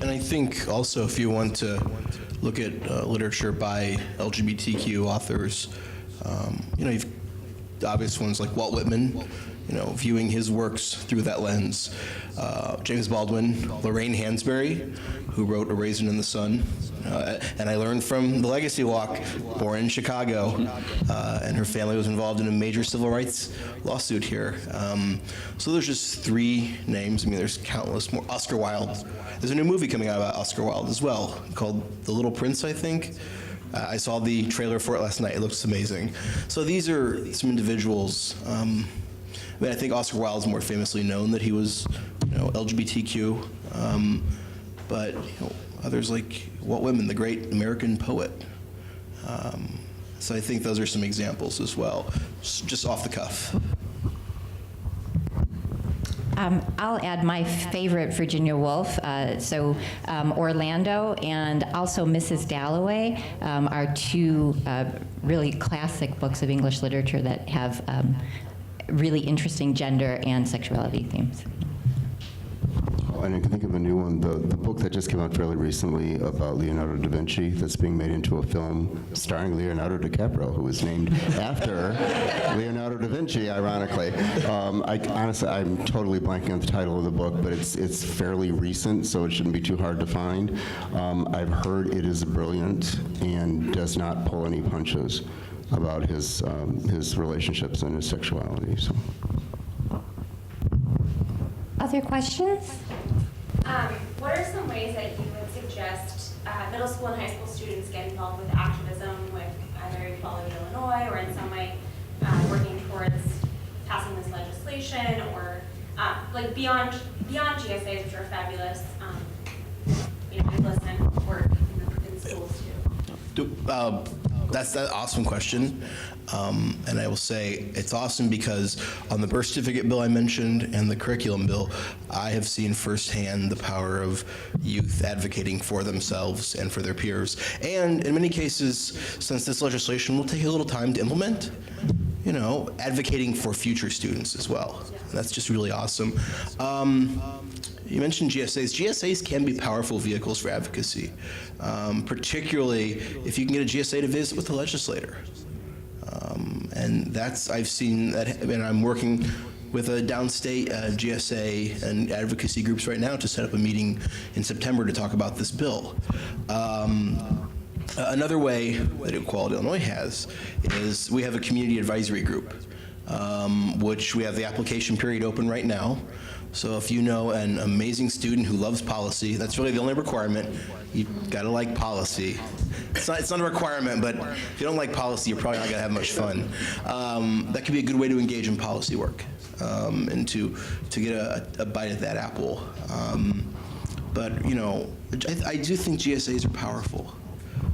And I think also, if you want to look at literature by LGBTQ authors, you've obvious ones like Walt Whitman, viewing his works through that lens. James Baldwin, Lorraine Hansberry, who wrote A Raisin in the Sun. And I learned from the Legacy Walk, born in Chicago, and her family was involved in a major civil rights lawsuit here. So there's just three names. I mean, there's countless more. Oscar Wilde. There's a new movie coming out about Oscar Wilde as well, called The Little Prince, I think. I saw the trailer for it last night. It looks amazing. So these are some individuals. I think Oscar Wilde is more famously known that he was, LGBTQ, but others like Walt Whitman, the great American poet. So I think those are some examples as well, just off the cuff. I'll add my favorite Virginia Woolf, Orlando, and also Mrs. Dalloway are two really classic books of English literature that have really interesting gender and sexuality themes. And I can think of a new one, the book that just came out fairly recently about Leonardo da Vinci that's being made into a film starring Leonardo DiCaprio, who was named after Leonardo da Vinci, ironically. Honestly, I'm totally blanking on the title of the book, but it's fairly recent, so it shouldn't be too hard to find. I've heard it is brilliant and does not pull any punches about his relationships and his sexuality. So. Other questions? What are some ways that you would suggest middle school and high school students get involved with activism, with either Equality Illinois or in some way working towards passing this legislation, or like beyond GSAs, which are fabulous, enlistment work in schools too? That's an awesome question. And I will say it's awesome because on the birth certificate bill I mentioned and the curriculum bill, I have seen firsthand the power of youth advocating for themselves and for their peers. And in many cases, since this legislation will take a little time to implement, advocating for future students as well. And that's just really awesome. You mentioned GSAs. GSAs can be powerful vehicles for advocacy, particularly if you can get a GSA to visit with the legislator. And I've seen that, and I'm working with a downstate GSA and advocacy groups right now to set up a meeting in September to talk about this bill. Another way that Equality Illinois has is we have a community advisory group, which we have the application period open right now. So if you know an amazing student who loves policy, that's really the only requirement. You've got to like policy. It's not a requirement, but if you don't like policy, you're probably not going to have much fun. That could be a good way to engage in policy work and to get a bite at that apple. But I do think GSAs are powerful.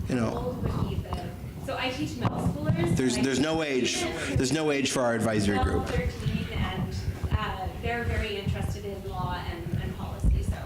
So I teach middle schoolers. There's no age. There's no age for our advisory group. 13, and they're very interested in law and policy. So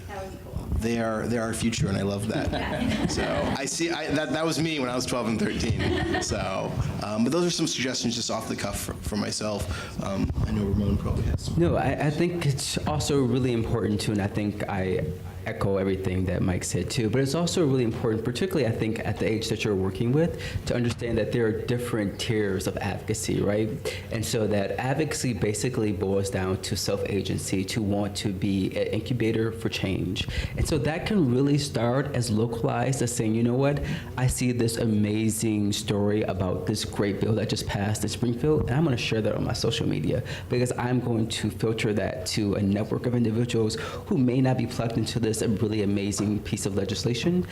that would be cool. They're our future, and I love that. So I see that was me when I was 12 and 13. So, but those are some suggestions just off the cuff for myself. I know Ramon probably has some. No, I think it's also really important too, and I think I echo everything that Mike said too, but it's also really important, particularly I think at the age that you're working with, to understand that there are different tiers of advocacy, right? And so that advocacy basically boils down to self-agency, to want to be an incubator for change. And so that can really start as localized as saying, you know what, I see this amazing story about this great bill that just passed in Springfield, and I'm going to share that on my social media because I'm going to filter that to a network of individuals who may not be plugged into this a really amazing piece of legislation.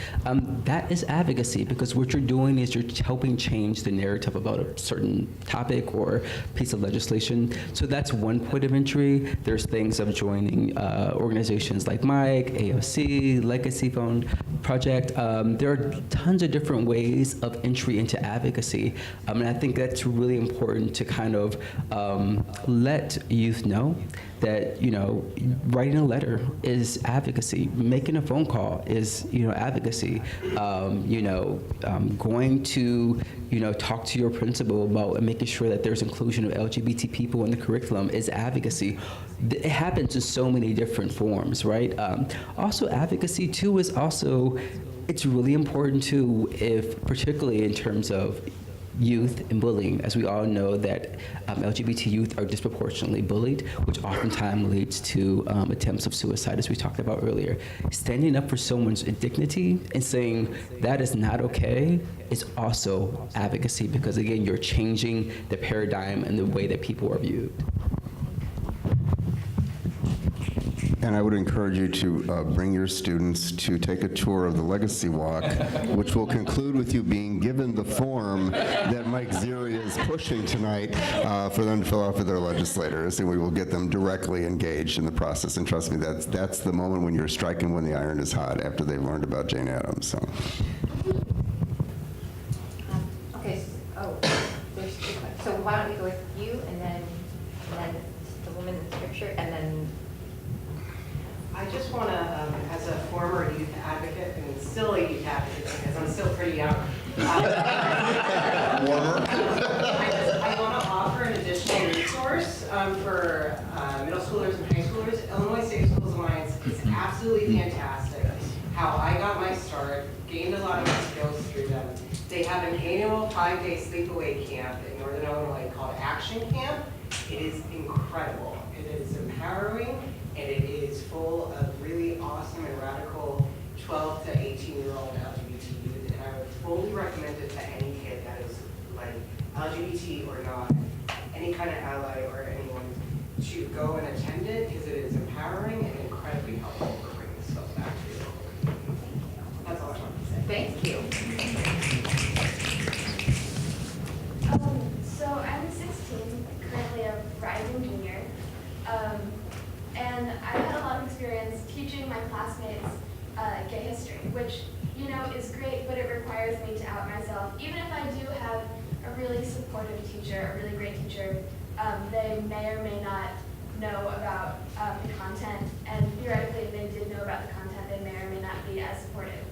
That is advocacy, because what you're doing is you're helping change the narrative about a certain topic or piece of legislation. So that's one point of entry. There's things of joining organizations like Mike, AOC, Legacy Fund Project. There are tons of different ways of entry into advocacy. And I think that's really important to kind of let youth know that, writing a letter is advocacy. Making a phone call is, advocacy. Going to, talk to your principal about making sure that there's inclusion of LGBT people in the curriculum is advocacy. It happens in so many different forms, right? Also, advocacy too is also, it's really important too, if particularly in terms of youth and bullying, as we all know that LGBT youth are disproportionately bullied, which oftentimes leads to attempts of suicide, as we talked about earlier. Standing up for someone's dignity and saying that is not okay is also advocacy, because again, you're changing the paradigm and the way that people are viewed. And I would encourage you to bring your students to take a tour of the Legacy Walk, which will conclude with you being given the form that Mike Ziri is pushing tonight for them to fill out for their legislators, and we will get them directly engaged in the process. And trust me, that's the moment when you're striking when the iron is hot, after they've learned about Jane Addams. So. Okay, there's two questions. So why don't we go with you, and then the woman in the scripture, and then... I just want to, as a former youth advocate, and still a youth advocate because I'm still pretty young, I want to offer an additional resource for middle schoolers and high schoolers, Illinois State Schools Alliance is absolutely fantastic. How I got my start, gained a lot of my skills through them. They have an annual 5-day sleepaway camp in Northern Illinois called Action Camp. It is incredible. It is empowering, and it is full of really awesome and radical 12 to 18-year-old LGBT youth. And I would fully recommend it to any kid that is like LGBT or not, any kind of ally or anyone, to go and attend it, because it is empowering and incredibly helpful for bringing skills back to your local community. That's all I wanted to say. Thank you. So I'm 16, currently a rising junior, and I had a lot of experience teaching my classmates gay history, which, you know, is great, but it requires me to out myself. Even if I do have a really supportive teacher, a really great teacher, they may or may not know about the content, and theoretically, if they did know about the content, they may or may not be as supportive.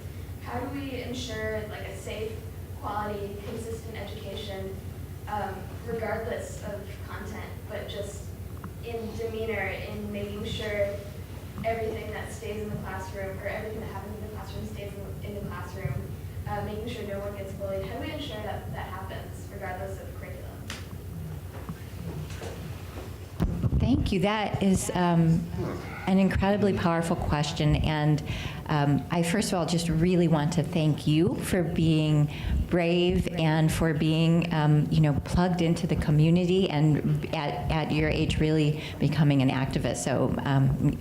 How do we ensure like a safe, quality, consistent education, regardless of content, but just in demeanor, in making sure everything that stays in the classroom, or everything that happens in the classroom stays in the classroom, making sure no one gets bullied? How do we ensure that that happens, regardless of curriculum? Thank you. That is an incredibly powerful question, and I first of all just really want to thank you for being brave and for being, plugged into the community, and at your age really becoming an activist. So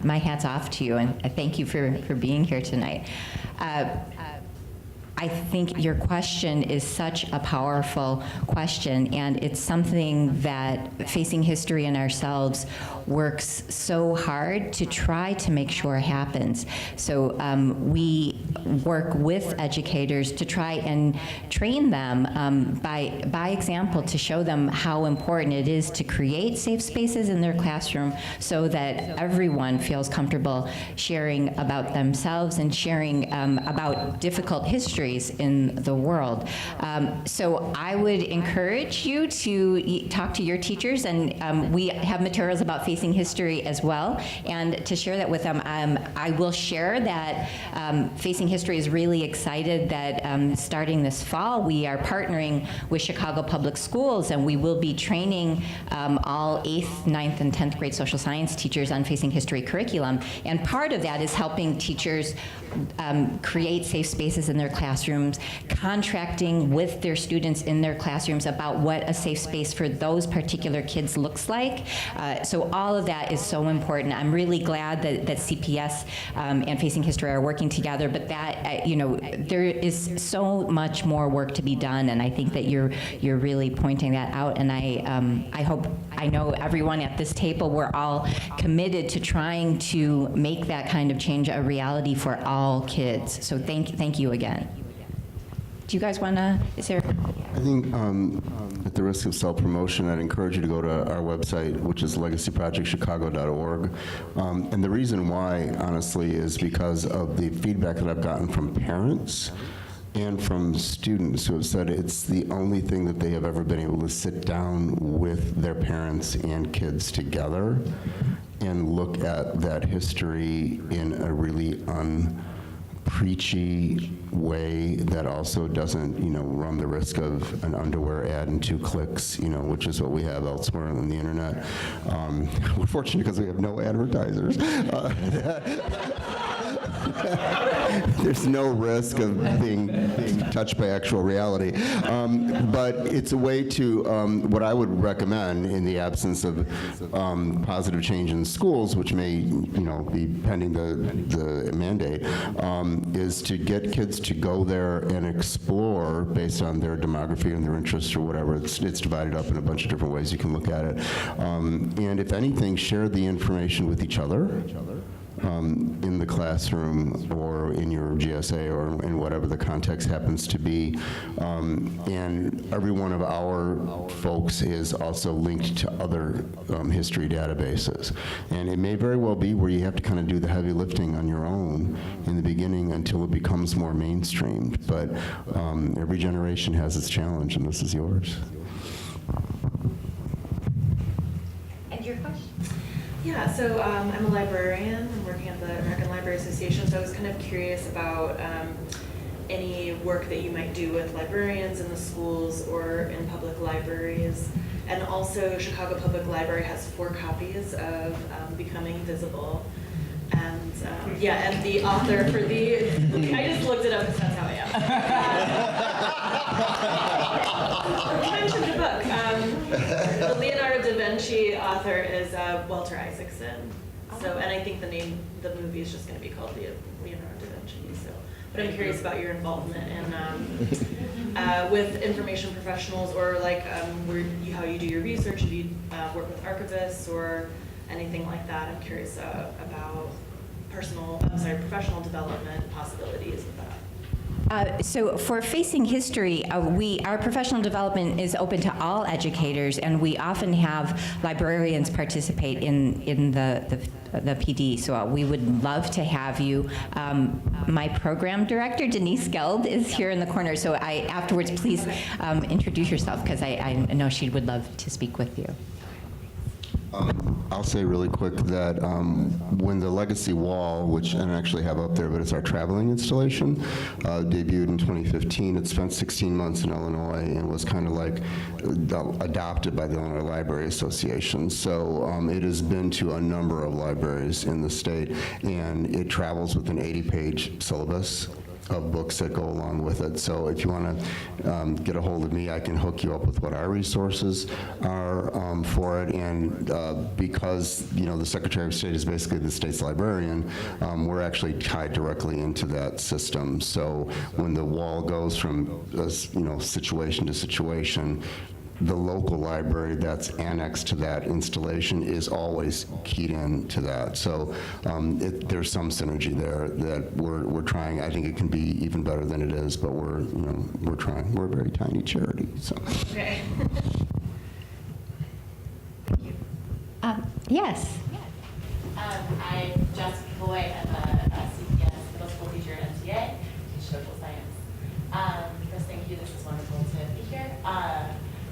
my hat's off to you, and I thank you for being here tonight. I think your question is such a powerful question, and it's something that Facing History and ourselves works so hard to try to make sure happens. So we work with educators to try and train them by example, to show them how important it is to create safe spaces in their classroom so that everyone feels comfortable sharing about themselves and sharing about difficult histories in the world. So I would encourage you to talk to your teachers, and we have materials about Facing History as well, and to share that with them. I will share that Facing History is really excited that starting this fall, we are partnering with Chicago Public Schools, and we will be training all 8th, 9th, and 10th grade social science teachers on Facing History curriculum. And part of that is helping teachers create safe spaces in their classrooms, contracting with their students in their classrooms about what a safe space for those particular kids looks like. So all of that is so important. I'm really glad that CPS and Facing History are working together, but that, there is so much more work to be done, and I think that you're really pointing that out, and I know everyone at this table, we're all committed to trying to make that kind of change a reality for all kids. So thank you again. Do you guys want to, is there? I think at the risk of self-promotion, I'd encourage you to go to our website, which is legacyprojectchicago.org. And the reason why, honestly, is because of the feedback that I've gotten from parents and from students who have said it's the only thing that they have ever been able to sit down with their parents and kids together and look at that history in a really preachy way that also doesn't, run the risk of an underwear ad in 2 clicks, which is what we have elsewhere on the internet. We're fortunate because we have no advertisers. There's no risk of being touched by actual reality. But it's a way to, what I would recommend in the absence of positive change in schools, which may, be pending the mandate, is to get kids to go there and explore based on their demography and their interests or whatever. It's divided up in a bunch of different ways you can look at it. And if anything, share the information with each other. In the classroom or in your GSA or in whatever the context happens to be. And every one of our folks is also linked to other history databases. And it may very well be where you have to kind of do the heavy lifting on your own in the beginning until it becomes more mainstreamed. But every generation has its challenge, and this is yours. And you're Yeah, so I'm a librarian. I'm working at the American Library Association, so I was kind of curious about any work that you might do with librarians in the schools or in public libraries. And also, Chicago Public Library has 4 copies of Becoming Visible. And yeah, and the author for the, I just looked it up because that's how I am. You mentioned the book. The Leonardo da Vinci author is Walter Isaacson. So, and I think the movie is just going to be called Leonardo da Vinci. So, but I'm curious about your involvement in with information professionals, or like how you do your research, if you work with archivists or anything like that. I'm curious about professional development possibilities of that. So for Facing History, our professional development is open to all educators, and we often have librarians participate in the PD. So we would love to have you. My program director, Denise Geld, is here in the corner. So afterwards, please introduce yourself, because I know she would love to speak with you. I'll say really quick that when the Legacy Wall, which I don't actually have up there, but it's our traveling installation, debuted in 2015, it spent 16 months in Illinois and was kind of like adopted by the Illinois Library Association. So it has been to a number of libraries in the state, and it travels with an 80-page syllabus of books that go along with it. So if you want to get a hold of me, I can hook you up with what our resources are for it. And because the Secretary of State is basically the state's librarian, we're actually tied directly into that system. So when the wall goes from situation to situation, the local library that's annexed to that installation is always keyed in to that. So there's some synergy there that we're trying. I think it can be even better than it is, but we're trying. We're a very tiny charity. So. Okay. Yes. I'm Jessica Boyd. I'm a CPS middle school teacher at MTA, teach social science. First, thank you. This is wonderful to be here.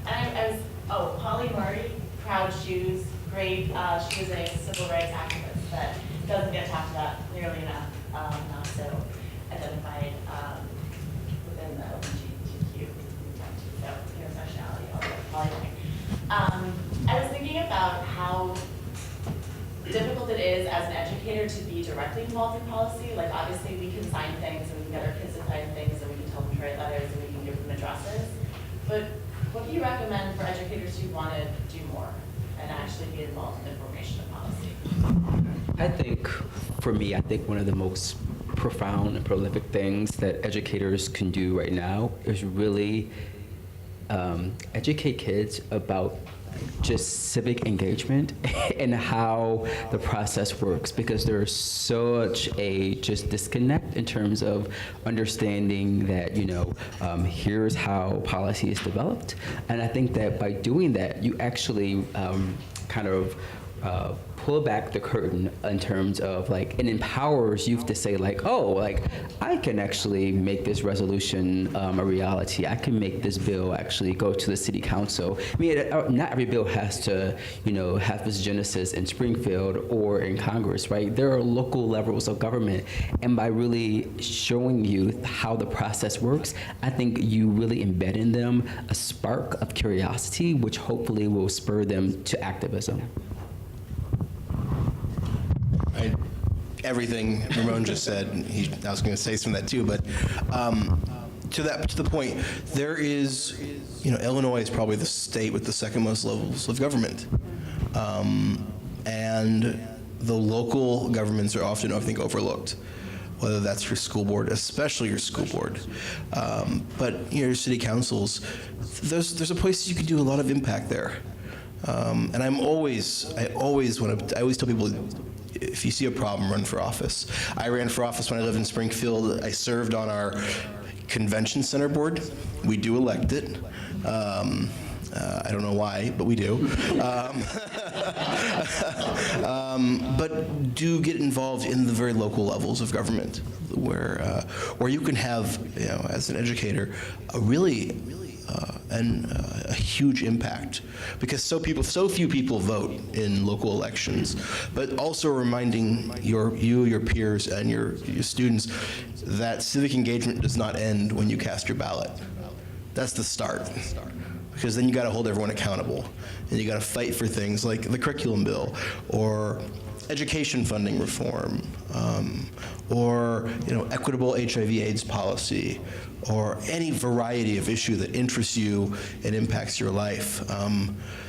And Holly Murray, Proud Shoes, great. She was a civil rights activist that doesn't get talked about nearly enough, not so identified within the LGBTQ, so intersectionality, all that, Holly Murray. I was thinking about how difficult it is as an educator to be directly involved in policy. Like, obviously, we can sign things, and we can get our kids to sign things, and we can tell them to write letters, and we can give them addresses. But what do you recommend for educators who want to do more and actually be involved in information and policy? I think, for me, one of the most profound and prolific things that educators can do right now is really educate kids about just civic engagement and how the process works, because there's such a just disconnect in terms of understanding that, here's how policy is developed. And I think that by doing that, you actually kind of pull back the curtain in terms of it empowers youth to say I can actually make this resolution a reality. I can make this bill actually go to the city council. I mean, not every bill has to, have its genesis in Springfield or in Congress, right? There are local levels of government, and by really showing youth how the process works, I think you really embed in them a spark of curiosity, which hopefully will spur them to activism. Everything Ramon just said, I was going to say some of that too, but to the point, there is, Illinois is probably the state with the second most levels of government, and the local governments are often, I think, overlooked, whether that's your school board, especially your school board, but your city councils. There's a place you can do a lot of impact there, and I always tell people, if you see a problem, run for office. I ran for office when I lived in Springfield. I served on our convention center board. We do elect it. I don't know why, but we do. But do get involved in the very local levels of government, where you can have, as an educator, a really a huge impact, because so few people vote in local elections, but also reminding your peers and your students that civic engagement does not end when you cast your ballot. That's the start, because then you got to hold everyone accountable, and you got to fight for things like the curriculum bill or education funding reform, or equitable HIV/AIDS policy, or any variety of issue that interests you and impacts your life.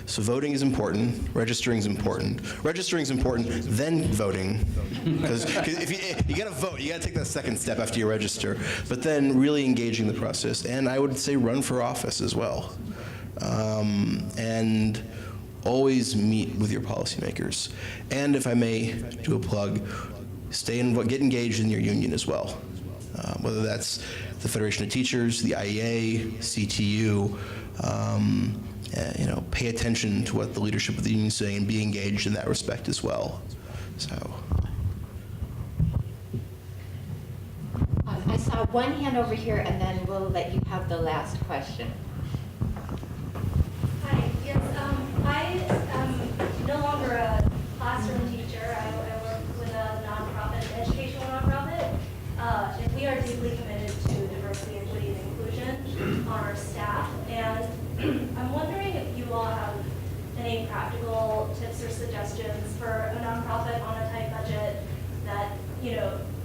So voting is important, registering is important. Registering is important, then voting, because if you got to vote, you got to take that second step after you register, but then really engaging the process, and I would say run for office as well. And always meet with your policymakers. And if I may do a plug, get engaged in your union as well. Whether that's the Federation of Teachers, the IEA, CTU, pay attention to what the leadership of the union is saying and be engaged in that respect as well. So. I saw one hand over here, and then we'll let you have the last question. Hi, yes, I am no longer a classroom teacher. I work with a nonprofit, an educational nonprofit. And we are deeply committed to diversity, equity, and inclusion on our staff. And I'm wondering if you all have any practical tips or suggestions for a nonprofit on a tight budget that,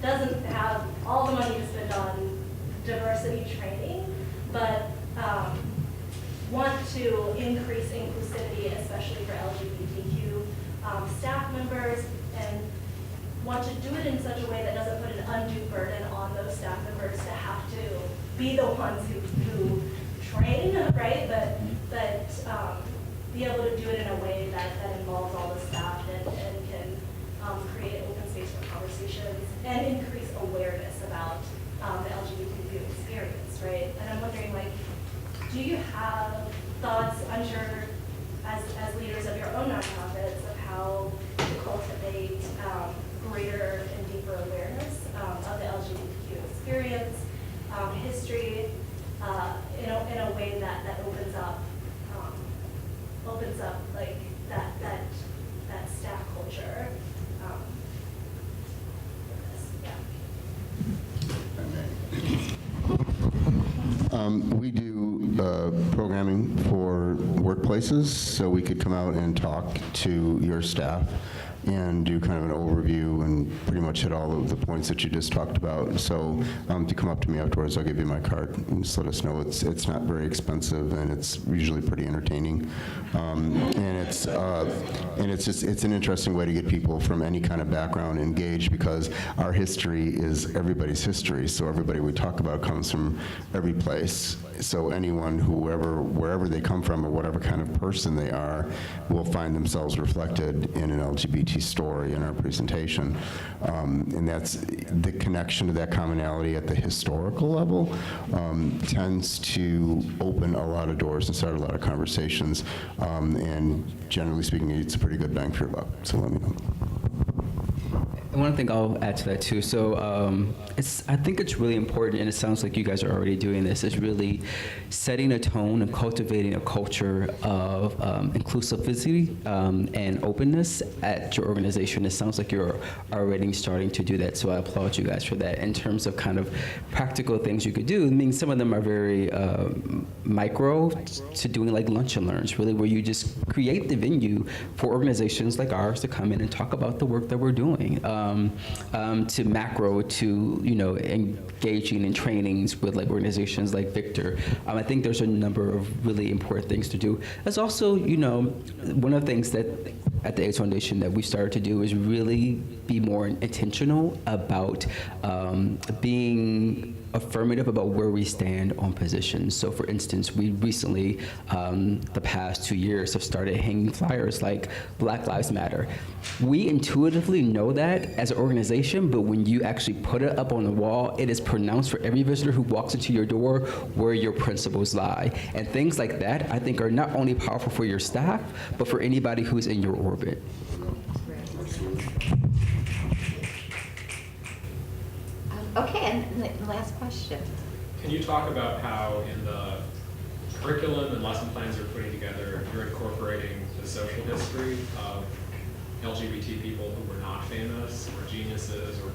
doesn't have all the money to spend on diversity training, but want to increase inclusivity, especially for LGBTQ staff members, and want to do it in such a way that doesn't put an undue burden on those staff members to have to be the ones who train, right? But be able to do it in a way that involves all the staff and can create open space for conversations and increase awareness about the LGBTQ experience, right? And I'm wondering, do you have thoughts, I'm sure, as leaders of your own nonprofits, of how to cultivate greater and deeper awareness of the LGBTQ experience, history, in a way that opens up like that staff culture. We do programming for workplaces, so we could come out and talk to your staff and do kind of an overview and pretty much hit all of the points that you just talked about. So if you come up to me afterwards, I'll give you my card and just let us know. It's not very expensive, and it's usually pretty entertaining. And it's an interesting way to get people from any kind of background engaged, because our history is everybody's history. So everybody we talk about comes from every place. So anyone, wherever they come from or whatever kind of person they are, will find themselves reflected in an LGBT story in our presentation. And that's the connection to that commonality at the historical level tends to open a lot of doors and start a lot of conversations. And generally speaking, it's a pretty good bang for your buck. So let me know. One thing I'll add to that too. So I think it's really important, and it sounds like you guys are already doing this, is really setting a tone and cultivating a culture of inclusivity and openness at your organization. It sounds like you're already starting to do that, so I applaud you guys for that. In terms of kind of practical things you could do, I mean, some of them are very micro, to doing like lunch and learns, really, where you just create the venue for organizations like ours to come in and talk about the work that we're doing. To macro, to engaging in trainings with like organizations like Victor. I think there's a number of really important things to do. There's also, one of the things that at the AIDS Foundation that we started to do is really be more intentional about being affirmative about where we stand on positions. So for instance, we recently, the past 2 years, have started hanging flyers like Black Lives Matter. We intuitively know that as an organization, but when you actually put it up on the wall, it is pronounced for every visitor who walks into your door where your principles lie. And things like that, I think, are not only powerful for your staff, but for anybody who's in your orbit. Okay, and the last question. Can you talk about how in the curriculum and lesson plans you're putting together, you're incorporating the social history of LGBT people who were not famous, or geniuses, or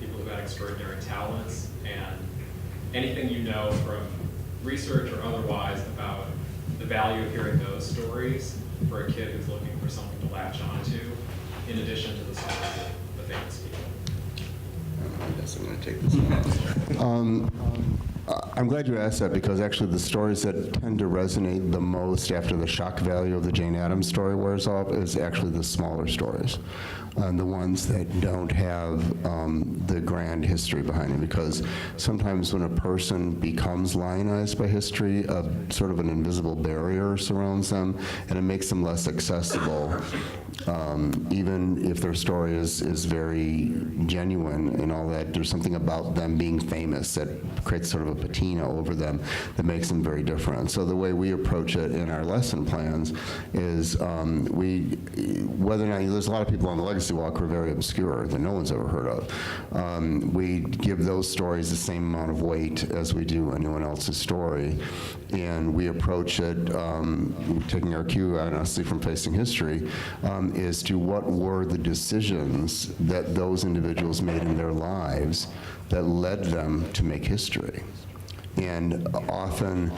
people who had extraordinary talents, and anything you know from research or otherwise about the value of hearing those stories for a kid who's looking for something to latch onto, in addition to the stories of the famous people. I guess I'm going to take this one. I'm glad you asked that, because actually the stories that tend to resonate the most after the shock value of the Jane Addams story wears off is actually the smaller stories, the ones that don't have the grand history behind it. Because sometimes when a person becomes lionized by history, sort of an invisible barrier surrounds them, and it makes them less accessible. Even if their story is very genuine and all that, there's something about them being famous that creates sort of a patina over them that makes them very different. So the way we approach it in our lesson plans is whether or not, there's a lot of people on the Legacy Walk who are very obscure that no one's ever heard of. We give those stories the same amount of weight as we do anyone else's story. And we approach it, taking our cue honestly from Facing History, is to what were the decisions that those individuals made in their lives that led them to make history. And often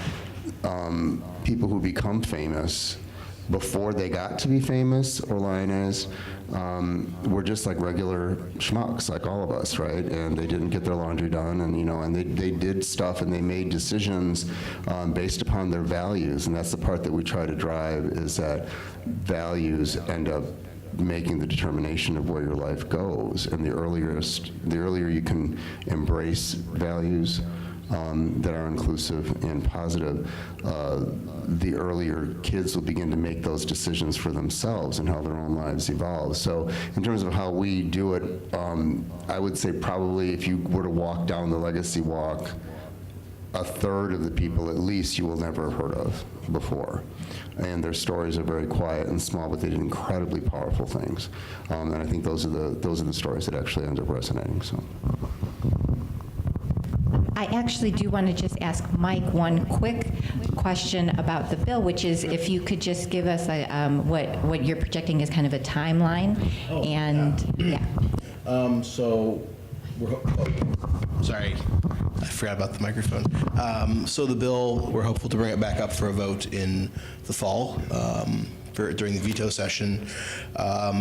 people who become famous before they got to be famous or lionized were just like regular schmucks, like all of us, right? And they didn't get their laundry done, and and they did stuff, and they made decisions based upon their values. And that's the part that we try to drive, is that values end up making the determination of where your life goes. And the earlier you can embrace values that are inclusive and positive, the earlier kids will begin to make those decisions for themselves and how their own lives evolve. So in terms of how we do it, I would say probably if you were to walk down the Legacy Walk, a third of the people at least you will never have heard of before. And their stories are very quiet and small, but they did incredibly powerful things. And I think those are the stories that actually end up resonating. So. I actually do want to just ask Mike one quick question about the bill, which is if you could just give us what you're projecting as kind of a timeline. So, sorry, I forgot about the microphone. So the bill, we're hopeful to bring it back up for a vote in the fall, during the veto session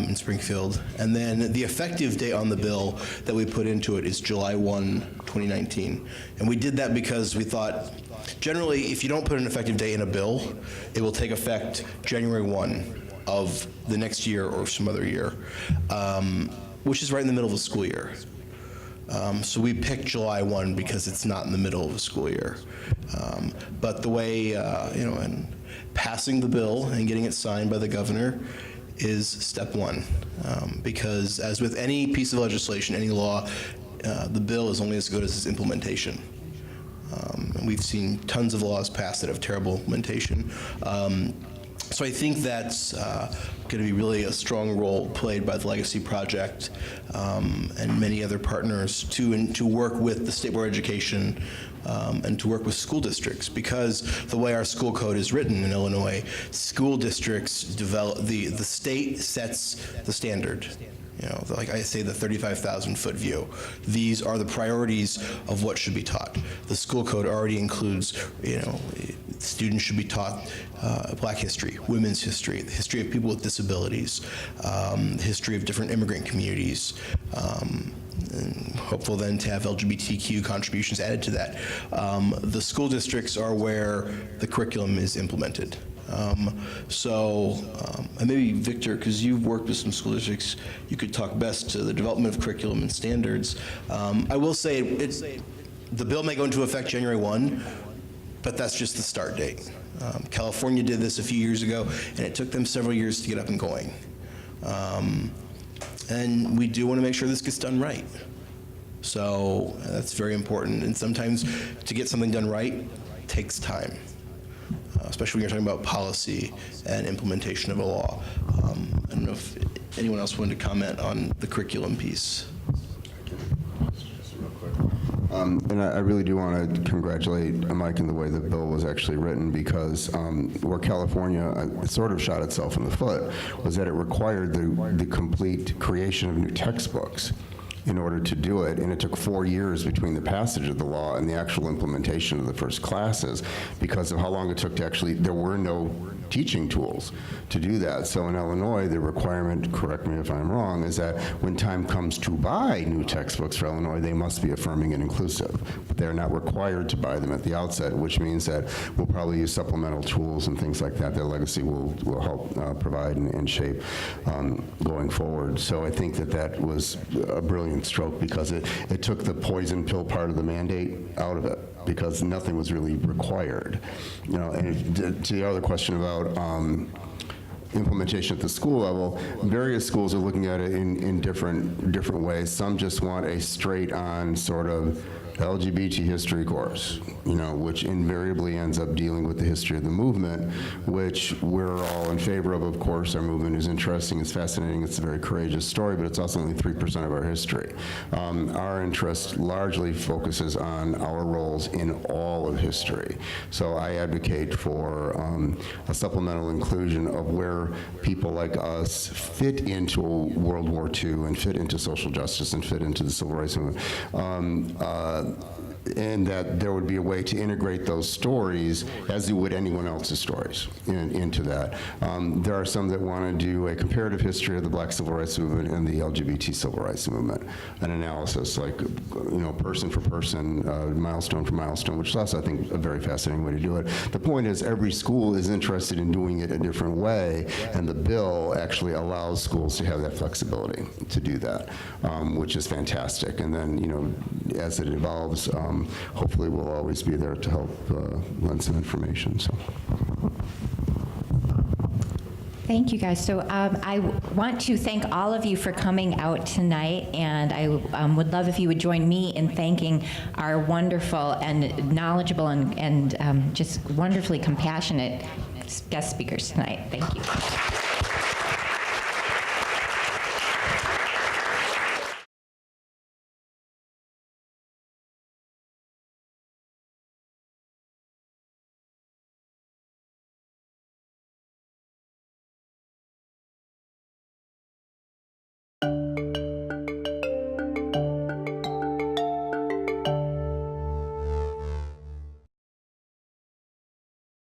in Springfield. And then the effective date on the bill that we put into it is July 1, 2019. And we did that because we thought, generally, if you don't put an effective date in a bill, it will take effect January 1 of the next year or some other year, which is right in the middle of the school year. So we picked July 1 because it's not in the middle of the school year. But the way, and passing the bill and getting it signed by the governor is step one. Because as with any piece of legislation, any law, the bill is only as good as its implementation. And we've seen tons of laws passed that have terrible implementation. So I think that's going to be really a strong role played by the Legacy Project and many other partners to work with the State Board of Education and to work with school districts, because the way our school code is written in Illinois, school districts develop, the state sets the standard. Like I say, the 35,000-foot view. These are the priorities of what should be taught. The school code already includes, students should be taught Black history, women's history, the history of people with disabilities, the history of different immigrant communities, and hopeful then to have LGBTQ contributions added to that. The school districts are where the curriculum is implemented. And maybe Victor, because you've worked with some school districts, you could talk best to the development of curriculum and standards. I will say the bill may go into effect January 1, but that's just the start date. California did this a few years ago, and it took them several years to get up and going. And we do want to make sure this gets done right. So that's very important. And sometimes to get something done right takes time, especially when you're talking about policy and implementation of a law. I don't know if anyone else wanted to comment on the curriculum piece. Just real quick. And I really do want to congratulate Mike in the way the bill was actually written, because where California sort of shot itself in the foot was that it required the complete creation of new textbooks in order to do it, and it took 4 years between the passage of the law and the actual implementation of the first classes because of how long it took to actually, there were no teaching tools to do that. So in Illinois, the requirement, correct me if I'm wrong, is that when time comes to buy new textbooks for Illinois, they must be affirming and inclusive. But they're not required to buy them at the outset, which means that we'll probably use supplemental tools and things like that that Legacy will help provide and shape going forward. So I think that was a brilliant stroke, because it took the poison pill part of the mandate out of it, because nothing was really required. You know, and to the other question about implementation at the school level, various schools are looking at it in different ways. Some just want a straight-on sort of LGBT history course, you know, which invariably ends up dealing with the history of the movement, which we're all in favor of course. Our movement is interesting, it's fascinating, it's a very courageous story, but it's also only 3% of our history. Our interest largely focuses on our roles in all of history. So I advocate for a supplemental inclusion of where people like us fit into World War II and fit into social justice and fit into the civil rights movement. And that there would be a way to integrate those stories, as you would anyone else's stories, into that. There are some that want to do a comparative history of the Black Civil Rights Movement and the LGBT Civil Rights Movement, an analysis, like, you know, person for person, milestone for milestone, which is also, I think, a very fascinating way to do it. The point is, every school is interested in doing it a different way, and the bill actually allows schools to have that flexibility to do that, which is fantastic. And then, you know, as it evolves, hopefully we'll always be there to help lend some information. So. Thank you, guys. So I want to thank all of you for coming out tonight, and I would love if you would join me in thanking our wonderful and knowledgeable and just wonderfully compassionate guest speakers tonight. Thank you.